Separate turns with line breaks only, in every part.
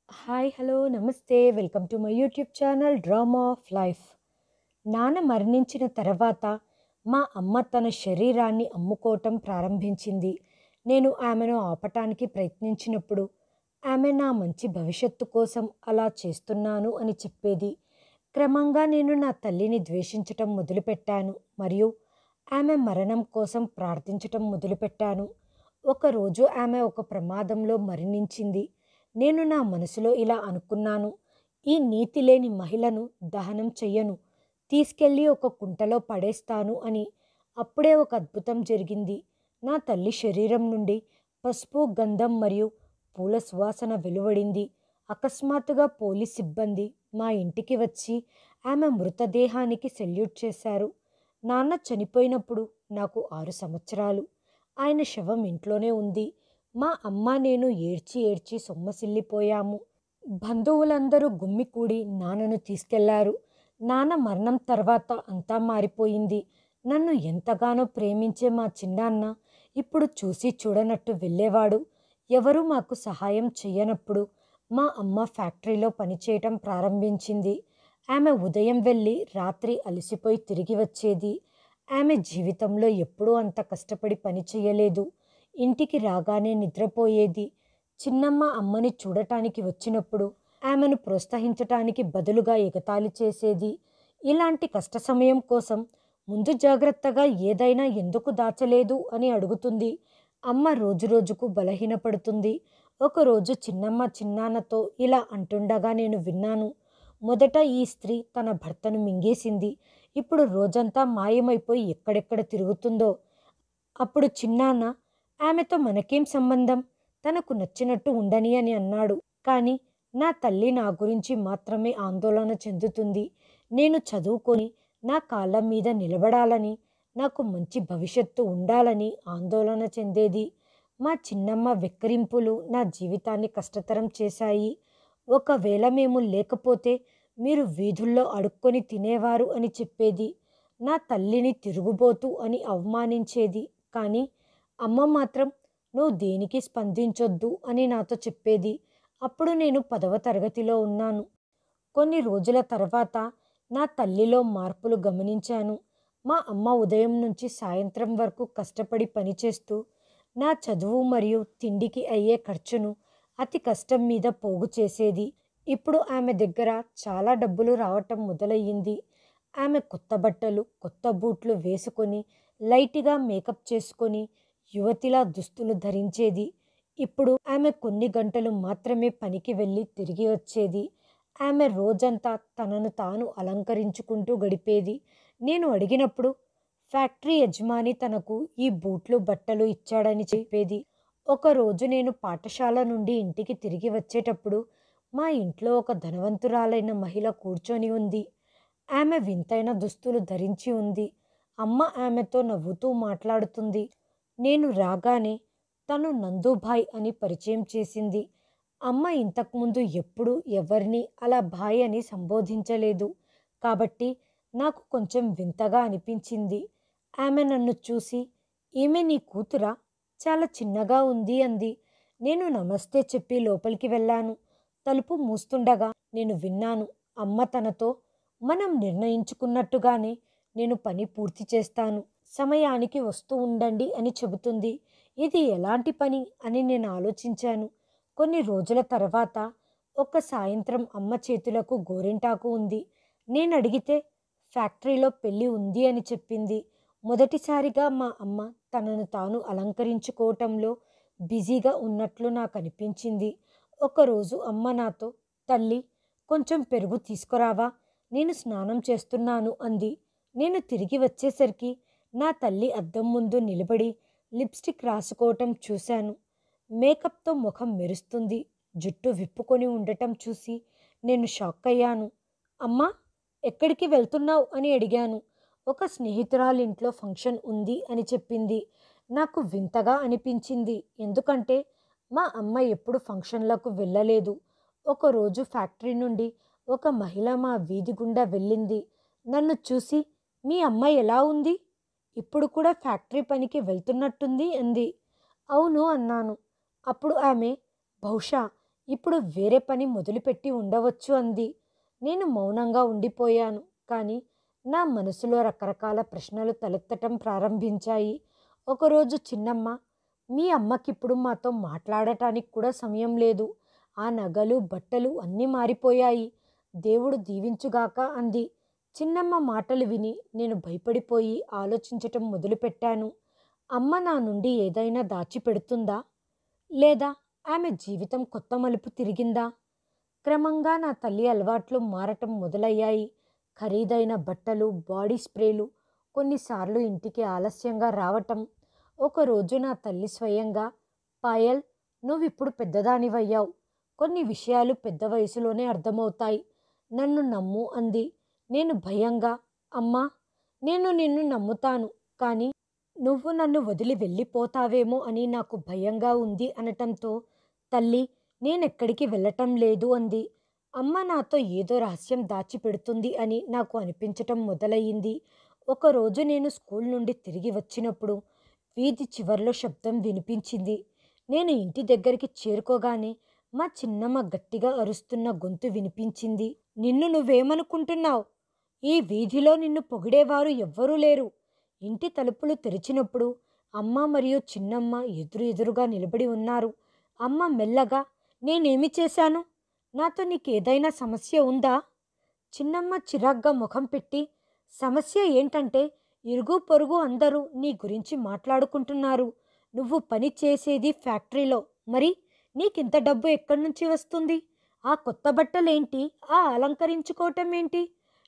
Hi hello నమస్తే welcome to my YouTube channel drama of life. నాన్న మరణించిన తర్వాత మా అమ్మ తన శరీరాన్ని అమ్ముకోవటం ప్రారంభించింది. నేను ఆమెను ఆపటానికి ప్రయత్నించినప్పుడు ఆమె నా మంచి భవిష్యత్తు కోసం అలా చేస్తున్నాను అని చెప్పేది. క్రమంగా నేను నా తల్లిని ద్వేషించటం మొదలుపెట్టాను మరియు ఆమె మరణం కోసం ప్రార్థించటం మొదలుపెట్టాను. ఒకరోజు ఆమె ఒక ప్రమాదంలో మరణించింది. నేను నా మనసులో ఇలా అనుకున్నాను, ఈ నీతి లేని మహిళను దహనం చెయ్యను, తీసుకెళ్ళి ఒక కుంటలో పడేస్తాను అని. అప్పుడే ఒక అద్భుతం జరిగింది. నా తల్లి శరీరం నుండి పసుపు గంధం మరియు పూల సువాసన వెలువడింది. అకస్మాత్తుగా పోలీస్ సిబ్బంది మా ఇంటికి వచ్చి ఆమె మృతదేహానికి సెల్యూట్ చేశారు. నాన్న చనిపోయినప్పుడు నాకు 6 సంవత్సరాలు. ఆయన శవం ఇంట్లోనే ఉంది. మా అమ్మ నేను ఏడ్చి ఏడ్చి సొమ్మసిల్లిపోయాము. బంధువులందరూ గుమ్మికూడి నాన్నను తీసుకెళ్లారు. నాన్న మరణం తర్వాత అంతా మారిపోయింది. నన్ను ఎంతగానో ప్రేమించే మా చిన్నాన్న ఇప్పుడు చూసి చూడనట్టు వెళ్ళేవాడు. ఎవరూ మాకు సహాయం చెయ్యనప్పుడు మా అమ్మ ఫ్యాక్టరీలో పనిచేయటం ప్రారంభించింది. ఆమె ఉదయం వెళ్ళి రాత్రి అలసిపోయి తిరిగి వచ్చేది. ఆమె జీవితంలో ఎప్పుడూ అంత కష్టపడి పని చేయలేదు. ఇంటికి రాగానే నిద్రపోయేది. చిన్నమ్మ అమ్మని చూడటానికి వచ్చినప్పుడు ఆమెను ప్రోత్సహించటానికి బదులుగా ఎగతాళి చేసేది. ఇలాంటి కష్ట సమయం కోసం ముందు జాగ్రత్తగా ఏదైనా ఎందుకు దాచలేదు అని అడుగుతుంది. అమ్మ రోజురోజుకు బలహీనపడుతుంది. ఒకరోజు చిన్నమ్మ చిన్నాన్నతో ఇలా అంటుండగా నేను విన్నాను. మొదట ఈ స్త్రీ తన భర్తను మింగేసింది. ఇప్పుడు రోజంతా మాయమైపోయి ఎక్కడెక్కడ తిరుగుతుందో. అప్పుడు చిన్నాన్న, ఆమెతో మనకేం సంబంధం, తనకు నచ్చినట్టు ఉండని అని అన్నాడు. కానీ నా తల్లి నా గురించి మాత్రమే ఆందోళన చెందుతుంది. నేను చదువుకొని నా కాళ్ళ మీద నిలబడాలని, నాకు మంచి భవిష్యత్తు ఉండాలని ఆందోళన చెందేది. మా చిన్నమ్మ వెక్కిరింపులు నా జీవితాన్ని కష్టతరం చేశాయి. ఒకవేళ మేము లేకపోతే మీరు వీధుల్లో అడుక్కొని తినేవారు అని చెప్పేది. నా తల్లిని తిరుగుబోతు అని అవమానించేది. కానీ అమ్మ మాత్రం నువ్వు దేనికి స్పందించొద్దు అని నాతో చెప్పేది. అప్పుడు నేను 10వ తరగతిలో ఉన్నాను. కొన్ని రోజుల తర్వాత నా తల్లిలో మార్పులు గమనించాను. మా అమ్మ ఉదయం నుంచి సాయంత్రం వరకు కష్టపడి పనిచేస్తూ నా చదువు మరియు తిండికి అయ్యే ఖర్చును అతి కష్టం మీద పోగు చేసేది. ఇప్పుడు ఆమె దగ్గర చాలా డబ్బులు రావటం మొదలయ్యింది. ఆమె కొత్త బట్టలు, కొత్త బూట్లు వేసుకొని లైట్గా మేకప్ చేసుకొని యువతిలా దుస్తులు ధరించేది. ఇప్పుడు ఆమె కొన్ని గంటలు మాత్రమే పనికి వెళ్ళి తిరిగి వచ్చేది. ఆమె రోజంతా తనను తాను అలంకరించుకుంటూ గడిపేది. నేను అడిగినప్పుడు ఫ్యాక్టరీ యజమాని తనకు ఈ బూట్లు బట్టలు ఇచ్చాడని చెప్పేది. ఒకరోజు నేను పాఠశాల నుండి ఇంటికి తిరిగి వచ్చేటప్పుడు మా ఇంట్లో ఒక ధనవంతురాలైన మహిళ కూర్చొని ఉంది. ఆమె వింతైన దుస్తులు ధరించి ఉంది. అమ్మ ఆమెతో నవ్వుతూ మాట్లాడుతుంది. నేను రాగానే తను నందుభాయ్ అని పరిచయం చేసింది. అమ్మ ఇంతకుముందు ఎప్పుడూ ఎవరిని అలా భాయ్ అని సంబోధించలేదు. కాబట్టి నాకు కొంచెం వింతగా అనిపించింది. ఆమె నన్ను చూసి, ఈమె నీ కూతురా? చాలా చిన్నగా ఉంది అంది. నేను నమస్తే చెప్పి లోపలికి వెళ్ళాను. తలుపు మూస్తుండగా నేను విన్నాను. అమ్మ తనతో, మనం నిర్ణయించుకున్నట్టుగానే నేను పని పూర్తి చేస్తాను, సమయానికి వస్తూ ఉండండి అని చెబుతుంది. ఇది ఎలాంటి పని అని నేను ఆలోచించాను. కొన్ని రోజుల తర్వాత ఒక సాయంత్రం అమ్మ చేతులకు గోరింటాకు ఉంది. నేను అడిగితే ఫ్యాక్టరీలో పెళ్ళి ఉంది అని చెప్పింది. మొదటిసారిగా మా అమ్మ తనను తాను అలంకరించుకోవటంలో బిజీగా ఉన్నట్లు నాకు అనిపించింది. ఒకరోజు అమ్మ నాతో, తల్లి కొంచెం పెరుగు తీసుకురావా, నేను స్నానం చేస్తున్నాను అంది. నేను తిరిగి వచ్చేసరికి నా తల్లి అద్దం ముందు నిలబడి లిప్స్టిక్ రాసుకోవటం చూశాను. మేకప్తో ముఖం మెరుస్తుంది. జుట్టు విప్పుకొని ఉండటం చూసి నేను షాక్ అయ్యాను. అమ్మా, ఎక్కడికి వెళ్తున్నావు అని అడిగాను. ఒక స్నేహితురాలింట్లో ఫంక్షన్ ఉంది అని చెప్పింది. నాకు వింతగా అనిపించింది. ఎందుకంటే మా అమ్మ ఎప్పుడు ఫంక్షన్లకు వెళ్ళలేదు. ఒకరోజు ఫ్యాక్టరీ నుండి ఒక మహిళ మా వీధి గుండా వెళ్ళింది. నన్ను చూసి, మీ అమ్మ ఎలా ఉంది? ఇప్పుడు కూడా ఫ్యాక్టరీ పనికి వెళ్తున్నట్టుంది అంది. అవును అన్నాను. అప్పుడు ఆమె, బహుశా ఇప్పుడు వేరే పని మొదలుపెట్టి ఉండవచ్చు అంది. నేను మౌనంగా ఉండిపోయాను. కానీ నా మనసులో రకరకాల ప్రశ్నలు తలెత్తటం ప్రారంభించాయి. ఒకరోజు చిన్నమ్మ, మీ అమ్మకిప్పుడు మాతో మాట్లాడటానికి కూడా సమయం లేదు. ఆ నగలు, బట్టలు అన్నీ మారిపోయాయి. దేవుడు దీవించుగాక అంది. చిన్నమ్మ మాటలు విని నేను భయపడిపోయి ఆలోచించటం మొదలుపెట్టాను. అమ్మ నా నుండి ఏదైనా దాచిపెడుతుందా? లేదా ఆమె జీవితం కొత్త మలుపు తిరిగిందా? క్రమంగా నా తల్లి అలవాట్లు మారటం మొదలయ్యాయి. ఖరీదైన బట్టలు, బాడీ స్ప్రేలు, కొన్నిసార్లు ఇంటికి ఆలస్యంగా రావటం. ఒకరోజు నా తల్లి స్వయంగా, పాయల్, నువ్విప్పుడు పెద్దదానివయ్యావు. కొన్ని విషయాలు పెద్ద వయసులోనే అర్థమవుతాయి. నన్ను నమ్ము అంది. నేను భయంగా, అమ్మా, నేను నిన్ను నమ్ముతాను, కానీ నువ్వు నన్ను వదిలి వెళ్ళిపోతావేమో అని నాకు భయంగా ఉంది అనటంతో, తల్లి, నేనెక్కడికి వెళ్ళటం లేదు అంది. అమ్మ నాతో ఏదో రహస్యం దాచిపెడుతుంది అని నాకు అనిపించటం మొదలయ్యింది. ఒకరోజు నేను స్కూల్ నుండి తిరిగి వచ్చినప్పుడు వీధి చివర్లో శబ్దం వినిపించింది. నేను ఇంటి దగ్గరికి చేరుకోగానే మా చిన్నమ్మ గట్టిగా అరుస్తున్న గొంతు వినిపించింది. నిన్ను నువ్వేమనుకుంటున్నావు? ఈ వీధిలో నిన్ను పొగిడేవారు ఎవ్వరూ లేరు. ఇంటి తలుపులు తెరిచినప్పుడు అమ్మ మరియు చిన్నమ్మ ఎదురుగా నిలబడి ఉన్నారు. అమ్మ మెల్లగా, నేనేమి చేశాను? నాతో నీకేదైనా సమస్య ఉందా? చిన్నమ్మ చిరాగ్గా ముఖం పెట్టి, సమస్య ఏంటంటే ఇరుగు పొరుగు అందరూ నీ గురించి మాట్లాడుకుంటున్నారు. నువ్వు పని చేసేది ఫ్యాక్టరీలో, మరి నీకింత డబ్బు ఎక్కడి నుంచి వస్తుంది? ఆ కొత్త బట్టలేంటి? ఆ అలంకరించుకోవటం ఏంటి?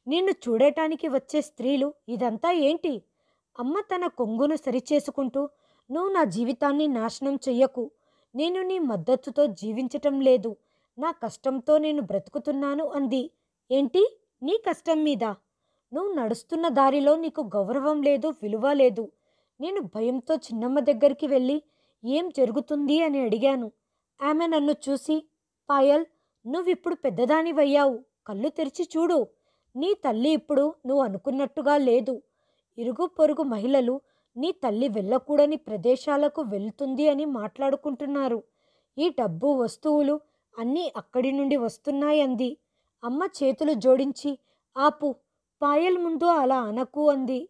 నిన్ను చూడటానికి వచ్చే స్త్రీలు ఇదంతా ఏంటి? అమ్మ తన కొంగును సరిచేసుకుంటూ, నువ్వు నా జీవితాన్ని నాశనం చెయ్యకు. నేను నీ మద్దతుతో జీవించటం లేదు. నా కష్టంతో నేను బ్రతుకుతున్నాను అంది. ఏంటి? నీ కష్టం మీద? నువ్వు నడుస్తున్న దారిలో నీకు గౌరవం లేదు, విలువ లేదు. నేను భయంతో చిన్నమ్మ దగ్గరికి వెళ్ళి ఏం జరుగుతుంది అని అడిగాను. ఆమె నన్ను చూసి, పాయల్, నువ్విప్పుడు పెద్దదానివయ్యావు. కళ్ళు తెరిచి చూడు. నీ తల్లి ఇప్పుడు నువ్వు అనుకున్నట్టుగా లేదు. ఇరుగు పొరుగు మహిళలు నీ తల్లి వెళ్ళకూడని ప్రదేశాలకు వెళ్తుంది అని మాట్లాడుకుంటున్నారు. ఈ డబ్బు, వస్తువులు అన్నీ అక్కడి నుండి వస్తున్నాయి అంది. అమ్మ చేతులు జోడించి, ఆపు, పాయల్ ముందు అలా అనకు అంది.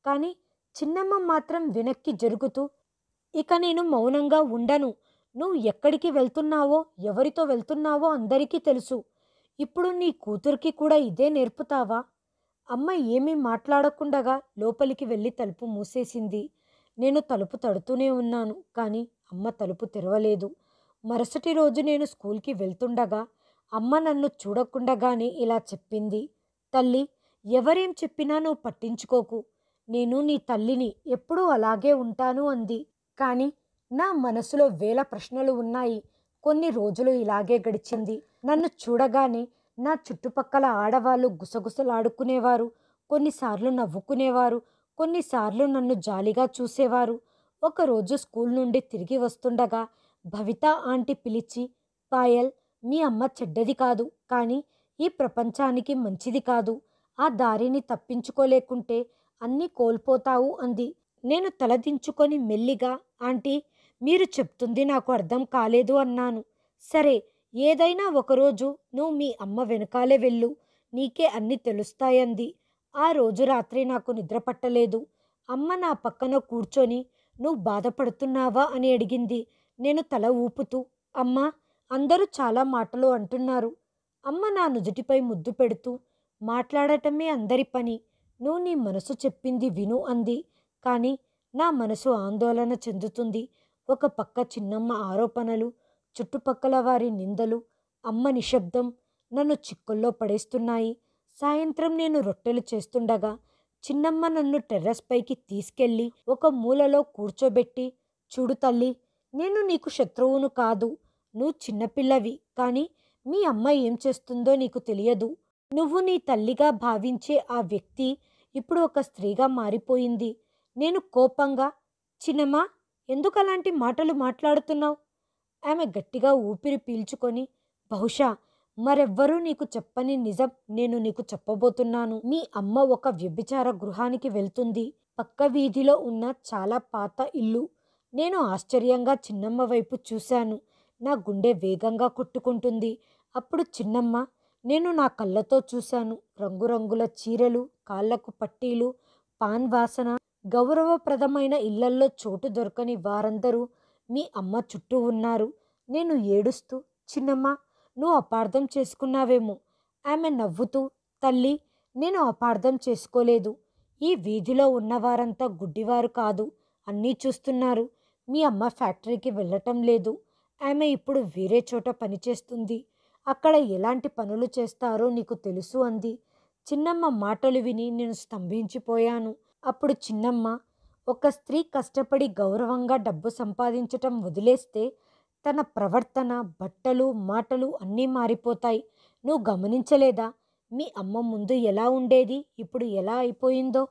కానీ చిన్నమ్మ మాత్రం వెనక్కి జరుగుతూ, ఇక నేను మౌనంగా ఉండను. నువ్వు ఎక్కడికి వెళ్తున్నావో, ఎవరితో వెళ్తున్నావో అందరికీ తెలుసు. ఇప్పుడు నీ కూతురికి కూడా ఇదే నేర్పుతావా? అమ్మ ఏమీ మాట్లాడకుండగా లోపలికి వెళ్ళి తలుపు మూసేసింది. నేను తలుపు తడుతూనే ఉన్నాను, కానీ అమ్మ తలుపు తెరవలేదు. మరుసటి రోజు నేను స్కూల్కి వెళ్తుండగా అమ్మ నన్ను చూడకుండగానే ఇలా చెప్పింది. తల్లి, ఎవరేం చెప్పినా నువ్వు పట్టించుకోకు. నేను నీ తల్లిని, ఎప్పుడూ అలాగే ఉంటాను అంది. కానీ నా మనసులో వేల ప్రశ్నలు ఉన్నాయి. కొన్ని రోజులు ఇలాగే గడిచింది. నన్ను చూడగానే నా చుట్టుపక్కల ఆడవాళ్ళు గుసగుసలాడుకునేవారు. కొన్నిసార్లు నవ్వుకునేవారు. కొన్నిసార్లు నన్ను జాలిగా చూసేవారు. ఒకరోజు స్కూల్ నుండి తిరిగి వస్తుండగా భవిత ఆంటీ పిలిచి, పాయల్, మీ అమ్మ చెడ్డది కాదు, కానీ ఈ ప్రపంచానికి మంచిది కాదు. ఆ దారిని తప్పించుకోలేకుంటే అన్నీ కోల్పోతావు అంది. నేను తలదించుకొని మెల్లిగా, ఆంటీ, మీరు చెప్తుంది నాకు అర్థం కాలేదు అన్నాను. సరే, ఏదైనా ఒకరోజు నువ్వు మీ అమ్మ వెనకాలే వెళ్ళు, నీకే అన్నీ తెలుస్తాయంది. ఆ రోజు రాత్రి నాకు నిద్ర పట్టలేదు. అమ్మ నా పక్కన కూర్చొని, నువ్వు బాధపడుతున్నావా అని అడిగింది. నేను తల ఊపుతూ, అమ్మా, అందరూ చాలా మాటలు అంటున్నారు. అమ్మ నా నుదుటిపై ముద్దు పెడుతూ, మాట్లాడటమే అందరి పని, నువ్వు నీ మనసు చెప్పింది విను అంది. కానీ నా మనసు ఆందోళన చెందుతుంది. ఒక పక్క చిన్నమ్మ ఆరోపణలు, చుట్టుపక్కల వారి నిందలు, అమ్మ నిశ్శబ్దం నన్ను చిక్కుల్లో పడేస్తున్నాయి. సాయంత్రం నేను రొట్టెలు చేస్తుండగా చిన్నమ్మ నన్ను టెర్రస్ పైకి తీసుకెళ్ళి ఒక మూలలో కూర్చోబెట్టి, చూడు తల్లి, నేను నీకు శత్రువును కాదు. నువ్వు చిన్నపిల్లవి, కానీ మీ అమ్మ ఏం చేస్తుందో నీకు తెలియదు. నువ్వు నీ తల్లిగా భావించే ఆ వ్యక్తి ఇప్పుడు ఒక స్త్రీగా మారిపోయింది. నేను కోపంగా, చిన్నమ్మా, ఎందుకు అలాంటి మాటలు మాట్లాడుతున్నావు? ఆమె గట్టిగా ఊపిరి పీల్చుకొని, బహుశా మరెవ్వరూ నీకు చెప్పని నిజం నేను నీకు చెప్పబోతున్నాను. మీ అమ్మ ఒక వ్యభిచార గృహానికి వెళ్తుంది. పక్క వీధిలో ఉన్న చాలా పాత ఇల్లు. నేను ఆశ్చర్యంగా చిన్నమ్మ వైపు చూశాను. నా గుండె వేగంగా కొట్టుకుంటుంది. అప్పుడు చిన్నమ్మ, నేను నా కళ్ళతో చూశాను. రంగురంగుల చీరలు, కాళ్లకు పట్టీలు, పాన్ వాసన. గౌరవప్రదమైన ఇళ్లల్లో చోటు దొరకని వారందరూ మీ అమ్మ చుట్టూ ఉన్నారు. నేను ఏడుస్తూ, చిన్నమ్మ, నువ్వు అపార్థం చేసుకున్నావేమో. ఆమె నవ్వుతూ, తల్లి, నేను అపార్థం చేసుకోలేదు. ఈ వీధిలో ఉన్నవారంతా గుడ్డివారు కాదు, అన్నీ చూస్తున్నారు. మీ అమ్మ ఫ్యాక్టరీకి వెళ్ళటం లేదు. ఆమె ఇప్పుడు వేరే చోట పనిచేస్తుంది. అక్కడ ఎలాంటి పనులు చేస్తారో నీకు తెలుసు అంది. చిన్నమ్మ మాటలు విని నేను స్తంభించిపోయాను. అప్పుడు చిన్నమ్మ, ఒక స్త్రీ కష్టపడి గౌరవంగా డబ్బు సంపాదించటం వదిలేస్తే తన ప్రవర్తన, బట్టలు, మాటలు అన్నీ మారిపోతాయి. నువ్వు గమనించలేదా? మీ అమ్మ ముందు ఎలా ఉండేది, ఇప్పుడు ఎలా అయిపోయిందో?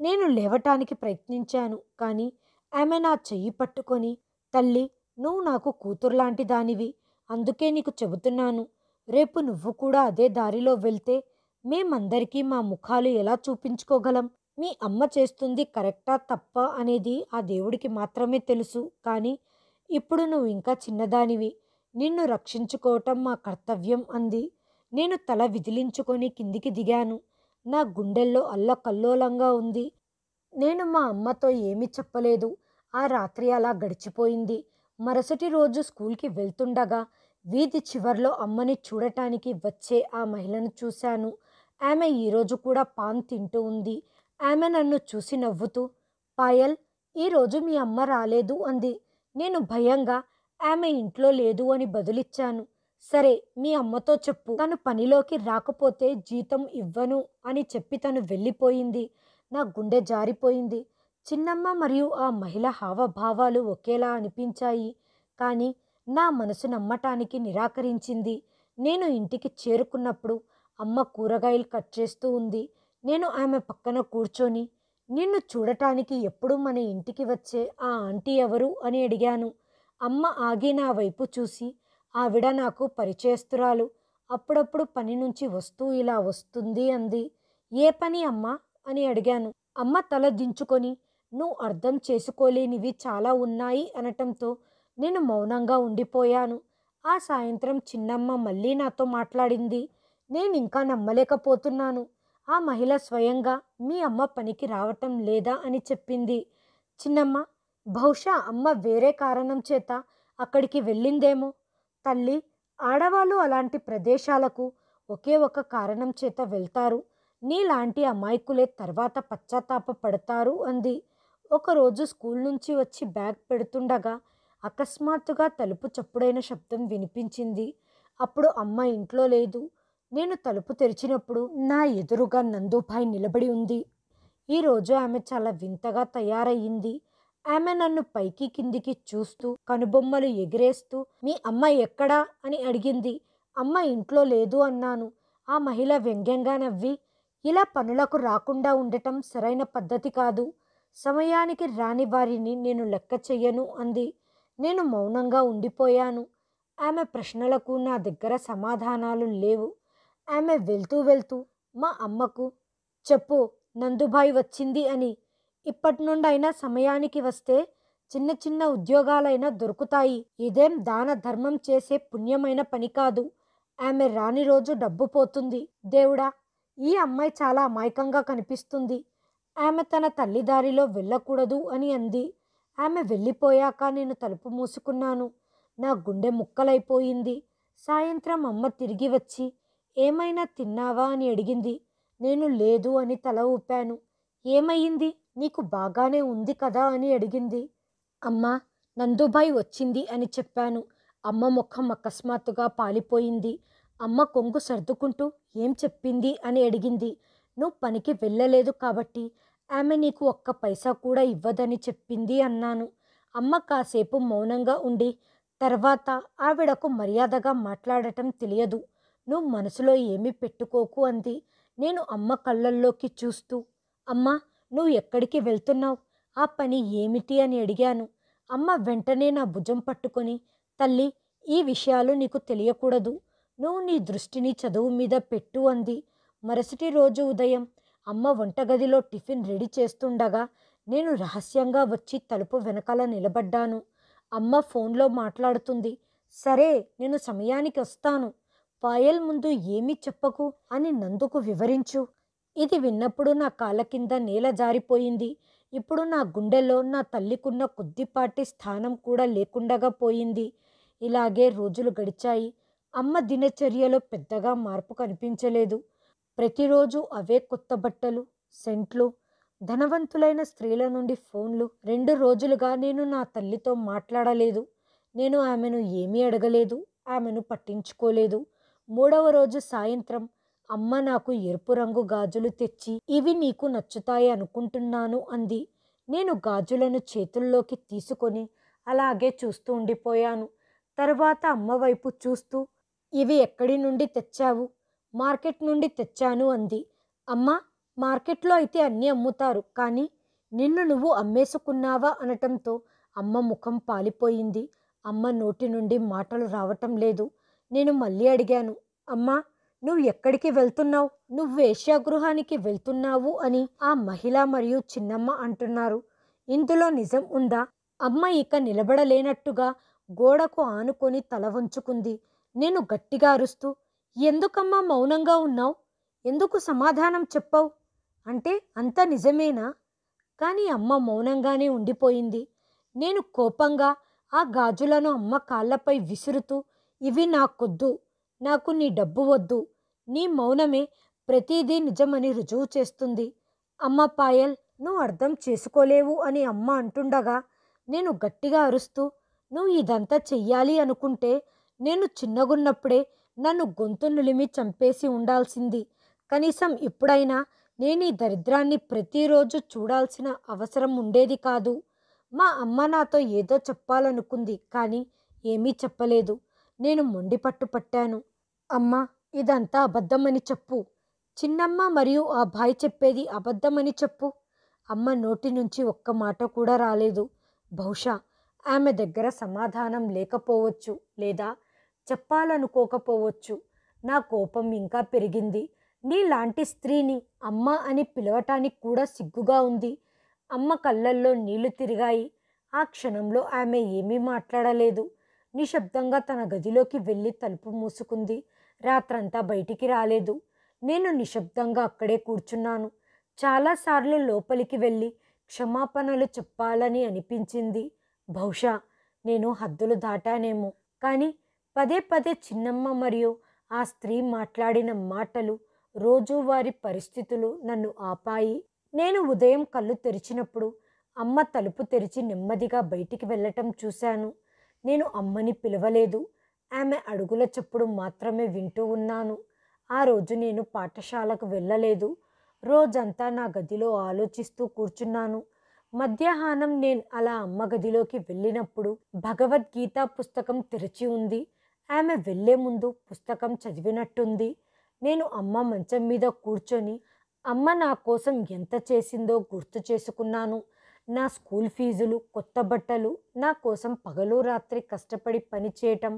నేను లేవటానికి ప్రయత్నించాను, కానీ ఆమె నా చెయ్యి పట్టుకొని, తల్లి, నువ్వు నాకు కూతురులాంటి దానివి. అందుకే నీకు చెబుతున్నాను. రేపు నువ్వు కూడా అదే దారిలో వెళ్తే మేమందరికీ మా ముఖాలు ఎలా చూపించుకోగలం? మీ అమ్మ చేస్తుంది కరెక్టా తప్పా అనేది ఆ దేవుడికి మాత్రమే తెలుసు. కానీ ఇప్పుడు నువ్వు ఇంకా చిన్నదానివి. నిన్ను రక్షించుకోవటం మా కర్తవ్యం అంది. నేను తల విదిలించుకొని కిందికి దిగాను. నా గుండెల్లో అల్లకల్లోలంగా ఉంది. నేను మా అమ్మతో ఏమీ చెప్పలేదు. ఆ రాత్రి అలా గడిచిపోయింది. మరుసటి రోజు స్కూల్కి వెళ్తుండగా వీధి చివర్లో అమ్మని చూడటానికి వచ్చే ఆ మహిళను చూశాను. ఆమె ఈరోజు కూడా పాన్ తింటూ ఉంది. ఆమె నన్ను చూసి నవ్వుతూ, పాయల్, ఈరోజు మీ అమ్మ రాలేదు అంది. నేను భయంగా ఆమె ఇంట్లో లేదు అని బదులిచ్చాను. సరే, మీ అమ్మతో చెప్పు, తను పనిలోకి రాకపోతే జీతం ఇవ్వను అని చెప్పి తను వెళ్ళిపోయింది. నా గుండె జారిపోయింది. చిన్నమ్మ మరియు ఆ మహిళ హావభావాలు ఒకేలా అనిపించాయి. కానీ నా మనసు నమ్మటానికి నిరాకరించింది. నేను ఇంటికి చేరుకున్నప్పుడు అమ్మ కూరగాయలు కట్ చేస్తూ ఉంది. నేను ఆమె పక్కన కూర్చొని, నిన్ను చూడటానికి ఎప్పుడు మన ఇంటికి వచ్చే ఆ ఆంటీ ఎవరు అని అడిగాను. అమ్మ ఆగి నా వైపు చూసి, ఆవిడ నాకు పరిచయస్తురాలు. అప్పుడప్పుడు పని నుంచి వస్తూ ఇలా వస్తుంది అంది. ఏ పని అమ్మా అని అడిగాను. అమ్మ తల దించుకొని, నువ్వు అర్థం చేసుకోలేనివి చాలా ఉన్నాయి అనటంతో నేను మౌనంగా ఉండిపోయాను. ఆ సాయంత్రం చిన్నమ్మ మళ్ళీ నాతో మాట్లాడింది. నేనింకా నమ్మలేకపోతున్నాను. ఆ మహిళ స్వయంగా మీ అమ్మ పనికి రావటం లేదా అని చెప్పింది. చిన్నమ్మ, బహుశా అమ్మ వేరే కారణం చేత అక్కడికి వెళ్ళిందేమో. తల్లి, ఆడవాళ్ళు అలాంటి ప్రదేశాలకు ఒకే ఒక కారణం చేత వెళ్తారు. నీలాంటి అమాయకులే తర్వాత పశ్చాత్తాప పడతారు అంది. ఒకరోజు స్కూల్ నుంచి వచ్చి బ్యాగ్ పెడుతుండగా అకస్మాత్తుగా తలుపు చప్పుడైన శబ్దం వినిపించింది. అప్పుడు అమ్మ ఇంట్లో లేదు. నేను తలుపు తెరిచినప్పుడు నా ఎదురుగా నందుభాయ్ నిలబడి ఉంది. ఈరోజు ఆమె చాలా వింతగా తయారయ్యింది. ఆమె నన్ను పైకి కిందికి చూస్తూ కనుబొమ్మలు ఎగిరేస్తూ, మీ అమ్మ ఎక్కడా అని అడిగింది. అమ్మ ఇంట్లో లేదు అన్నాను. ఆ మహిళ వ్యంగ్యంగా నవ్వి, ఇలా పనులకు రాకుండా ఉండటం సరైన పద్ధతి కాదు. సమయానికి రాని వారిని నేను లెక్క చెయ్యను అంది. నేను మౌనంగా ఉండిపోయాను. ఆమె ప్రశ్నలకు నా దగ్గర సమాధానాలు లేవు. ఆమె వెళ్తూ వెళ్తూ మా అమ్మకు, చెప్పు, నందుబాయ్ వచ్చింది అని. ఇప్పటి నుండైనా సమయానికి వస్తే చిన్న చిన్న ఉద్యోగాలైనా దొరుకుతాయి. ఇదేం దాన ధర్మం చేసే పుణ్యమైన పని కాదు. ఆమె రాని రోజు డబ్బు పోతుంది. దేవుడా, ఈ అమ్మాయి చాలా అమాయకంగా కనిపిస్తుంది. ఆమె తన తల్లి దారిలో వెళ్ళకూడదు అని అంది. ఆమె వెళ్ళిపోయాక నేను తలుపు మూసుకున్నాను. నా గుండె ముక్కలైపోయింది. సాయంత్రం అమ్మ తిరిగి వచ్చి, ఏమైనా తిన్నావా అని అడిగింది. నేను లేదు అని తల ఊపాను. ఏమయ్యింది, నీకు బాగానే ఉంది కదా అని అడిగింది. అమ్మా, నందుబాయ్ వచ్చింది అని చెప్పాను. అమ్మ ముఖం అకస్మాత్తుగా పాలిపోయింది. అమ్మ కొంగు సర్దుకుంటూ, ఏం చెప్పింది అని అడిగింది. నువ్వు పనికి వెళ్ళలేదు కాబట్టి ఆమె నీకు ఒక్క పైసా కూడా ఇవ్వదని చెప్పింది అన్నాను. అమ్మ కాసేపు మౌనంగా ఉండి, తర్వాత ఆవిడకు మర్యాదగా మాట్లాడటం తెలియదు, నువ్వు మనసులో ఏమీ పెట్టుకోకు అంది. నేను అమ్మ కళ్ళల్లోకి చూస్తూ, అమ్మా, నువ్వు ఎక్కడికి వెళ్తున్నావు, ఆ పని ఏమిటి అని అడిగాను. అమ్మ వెంటనే నా భుజం పట్టుకొని, తల్లి, ఈ విషయాలు నీకు తెలియకూడదు. నువ్వు నీ దృష్టిని చదువు మీద పెట్టు అంది. మరుసటి రోజు ఉదయం అమ్మ వంటగదిలో టిఫిన్ రెడీ చేస్తుండగా నేను రహస్యంగా వచ్చి తలుపు వెనకాల నిలబడ్డాను. అమ్మ ఫోన్లో మాట్లాడుతుంది. సరే, నేను సమయానికి వస్తాను. పాయల్ ముందు ఏమీ చెప్పకు అని నందుకు వివరించు. ఇది విన్నప్పుడు నా కాళ్ళ కింద నేల జారిపోయింది. ఇప్పుడు నా గుండెలో నా తల్లికున్న కొద్దిపాటి స్థానం కూడా లేకుండగా పోయింది. ఇలాగే రోజులు గడిచాయి. అమ్మ దినచర్యలో పెద్దగా మార్పు కనిపించలేదు. ప్రతిరోజు అవే కొత్త బట్టలు, సెంట్లు, ధనవంతులైన స్త్రీల నుండి ఫోన్లు. 2 రోజులుగా నేను నా తల్లితో మాట్లాడలేదు. నేను ఆమెను ఏమీ అడగలేదు. ఆమెను పట్టించుకోలేదు. 3వ రోజు సాయంత్రం అమ్మ నాకు ఎరుపు రంగు గాజులు తెచ్చి, ఇవి నీకు నచ్చుతాయి అనుకుంటున్నాను అంది. నేను గాజులను చేతుల్లోకి తీసుకొని అలాగే చూస్తూ ఉండిపోయాను. తర్వాత అమ్మ వైపు చూస్తూ, ఇవి ఎక్కడి నుండి తెచ్చావు? మార్కెట్ నుండి తెచ్చాను అంది. అమ్మా, మార్కెట్లో అయితే అన్నీ అమ్ముతారు, కానీ నిన్ను నువ్వు అమ్మేసుకున్నావా అనటంతో అమ్మ ముఖం పాలిపోయింది. అమ్మ నోటి నుండి మాటలు రావటం లేదు. నేను మళ్ళీ అడిగాను, అమ్మా, నువ్వు ఎక్కడికి వెళ్తున్నావు? నువ్వు వేశ్యాగృహానికి వెళ్తున్నావు అని ఆ మహిళ మరియు చిన్నమ్మ అంటున్నారు. ఇందులో నిజం ఉందా? అమ్మ ఇక నిలబడలేనట్టుగా గోడకు ఆనుకొని తల వంచుకుంది. నేను గట్టిగా అరుస్తూ, ఎందుకమ్మా మౌనంగా ఉన్నావు? ఎందుకు సమాధానం చెప్పవు? అంటే అంతా నిజమేనా? కానీ అమ్మ మౌనంగానే ఉండిపోయింది. నేను కోపంగా ఆ గాజులను అమ్మ కాళ్ళపై విసురుతూ, ఇవి నాకొద్దు, నాకు నీ డబ్బు వద్దు, నీ మౌనమే ప్రతిదీ నిజమని రుజువు చేస్తుంది. అమ్మ పాయల్, నువ్వు అర్థం చేసుకోలేవు అని అమ్మ అంటుండగా నేను గట్టిగా అరుస్తూ, నువ్వు ఇదంతా చెయ్యాలి అనుకుంటే నేను చిన్నగున్నప్పుడే నన్ను గొంతు నులిమి చంపేసి ఉండాల్సింది. కనీసం ఇప్పుడైనా నేను ఈ దరిద్రాన్ని ప్రతిరోజు చూడాల్సిన అవసరం ఉండేది కాదు. మా అమ్మ నాతో ఏదో చెప్పాలనుకుంది, కానీ ఏమీ చెప్పలేదు. నేను మొండి పట్టు పట్టాను. అమ్మా, ఇదంతా అబద్ధమని చెప్పు. చిన్నమ్మ మరియు ఆ భాయ్ చెప్పేది అబద్ధమని చెప్పు. అమ్మ నోటి నుంచి ఒక్క మాట కూడా రాలేదు. బహుశా ఆమె దగ్గర సమాధానం లేకపోవచ్చు, లేదా చెప్పాలనుకోకపోవచ్చు. నా కోపం ఇంకా పెరిగింది. నీలాంటి స్త్రీని అమ్మ అని పిలవటానికి కూడా సిగ్గుగా ఉంది. అమ్మ కళ్ళల్లో నీళ్లు తిరిగాయి. ఆ క్షణంలో ఆమె ఏమీ మాట్లాడలేదు. నిశ్శబ్దంగా తన గదిలోకి వెళ్ళి తలుపు మూసుకుంది. రాత్రంతా బయటికి రాలేదు. నేను నిశ్శబ్దంగా అక్కడే కూర్చున్నాను. చాలాసార్లు లోపలికి వెళ్ళి క్షమాపణలు చెప్పాలని అనిపించింది. బహుశా నేను హద్దులు దాటానేమో. కానీ పదే పదే చిన్నమ్మ మరియు ఆ స్త్రీ మాట్లాడిన మాటలు, రోజువారీ పరిస్థితులు నన్ను ఆపాయి. నేను ఉదయం కళ్ళు తెరిచినప్పుడు అమ్మ తలుపు తెరిచి నెమ్మదిగా బయటికి వెళ్ళటం చూశాను. నేను అమ్మని పిలవలేదు. ఆమె అడుగుల చప్పుడు మాత్రమే వింటూ ఉన్నాను. ఆ రోజు నేను పాఠశాలకు వెళ్ళలేదు. రోజంతా నా గదిలో ఆలోచిస్తూ కూర్చున్నాను. మధ్యాహ్నం నేను అలా అమ్మ గదిలోకి వెళ్ళినప్పుడు భగవద్గీత పుస్తకం తెరిచి ఉంది. ఆమె వెళ్లే ముందు పుస్తకం చదివినట్టుంది. నేను అమ్మ మంచం మీద కూర్చొని అమ్మ నా కోసం ఎంత చేసిందో గుర్తు చేసుకున్నాను. నా స్కూల్ ఫీజులు, కొత్త బట్టలు, నా కోసం పగలు రాత్రి కష్టపడి పనిచేయటం,